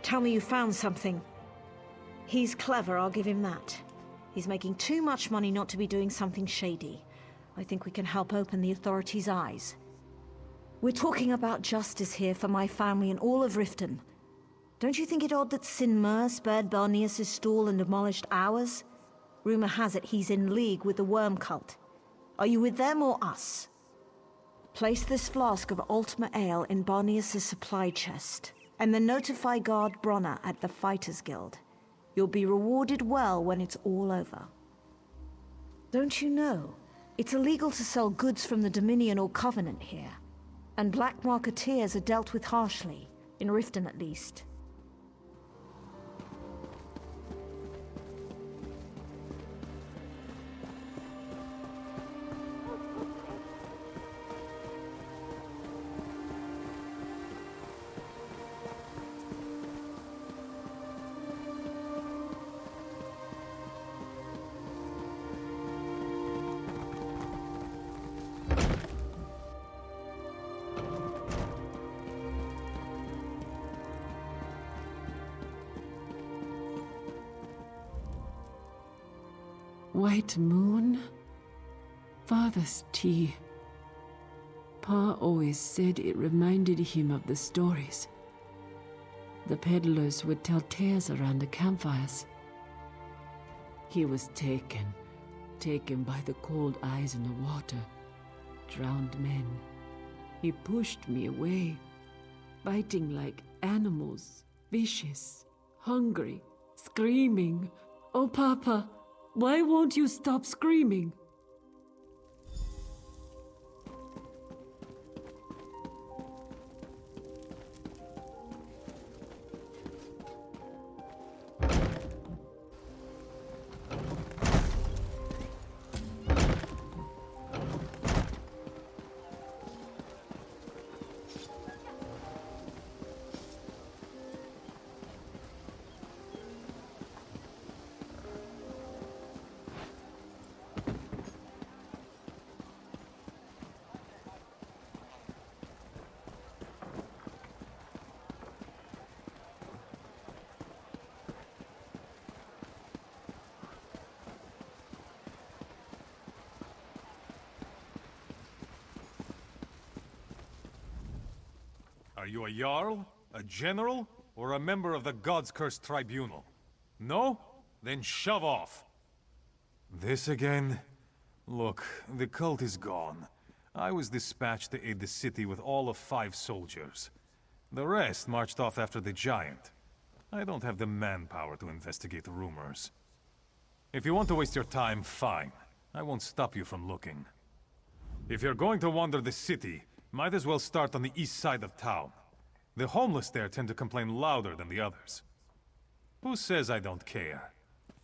Tell me you found something. He's clever, I'll give him that. He's making too much money not to be doing something shady. I think we can help open the authorities' eyes. We're talking about justice here for my family and all of Riften. Don't you think it odd that Sin Mur spared Barneas' stall and demolished ours? Rumor has it he's in league with the Worm Cult. Are you with them or us? Place this flask of Ultima Ale in Barneas' supply chest, and then notify Guard Bronner at the Fighters Guild. You'll be rewarded well when it's all over. Don't you know, it's illegal to sell goods from the Dominion or Covenant here, and black marketeers are dealt with harshly, in Riften at least. White moon? Father's tea. Pa always said it reminded him of the stories. The peddlers would tell tales around the campfires. He was taken by the cold eyes in the water. Drowned men. He pushed me away, biting like animals, vicious, hungry, screaming. Oh, Papa! Why won't you stop screaming? Are you a Jarl, a general, or a member of the God's Cursed Tribunal? No? Then shove off. This again? Look, the cult is gone. I was dispatched to aid the city with all of 5 soldiers. The rest marched off after the giant. I don't have the manpower to investigate rumors. If you want to waste your time, fine. I won't stop you from looking. If you're going to wander the city, might as well start on the east side of town. The homeless there tend to complain louder than the others. Who says I don't care?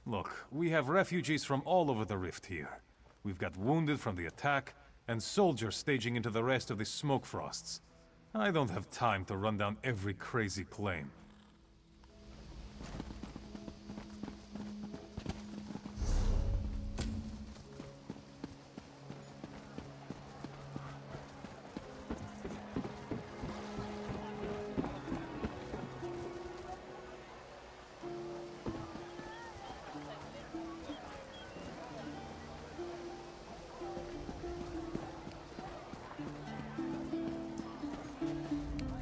Look, we have refugees from all over the rift here. We've got wounded from the attack, and soldiers staging into the rest of the smoke frosts. I don't have time to run down every crazy claim.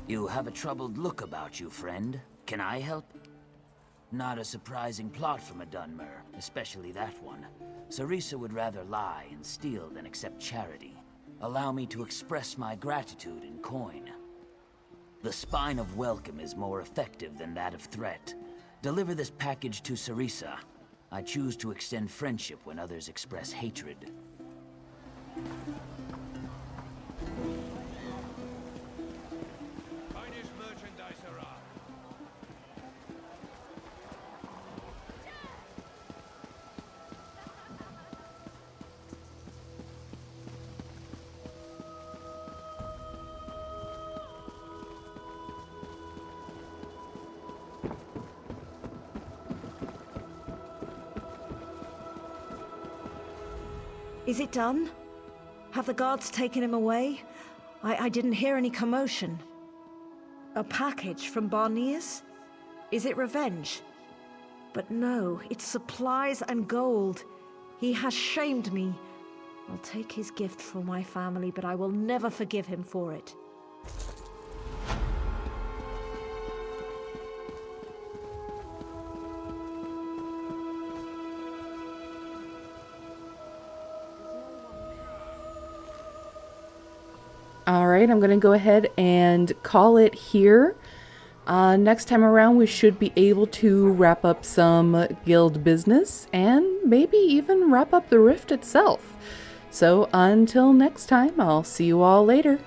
You have a troubled look about you, friend. Can I help? Not a surprising plot from a Dunmer, especially that one. Sarisa would rather lie and steal than accept charity. Allow me to express my gratitude in coin. The spine of welcome is more effective than that of threat. Deliver this package to Sarisa. I choose to extend friendship when others express hatred. Is it done? Have the guards taken him away? I didn't hear any commotion. A package from Barneas? Is it revenge? But no, it's supplies and gold. He has shamed me. I'll take his gift for my family, but I will never forgive him for it. Alright, I'm going to go ahead and call it here. Next time around, we should be able to wrap up some guild business and maybe even wrap up the rift itself. So until next time, I'll see you all later.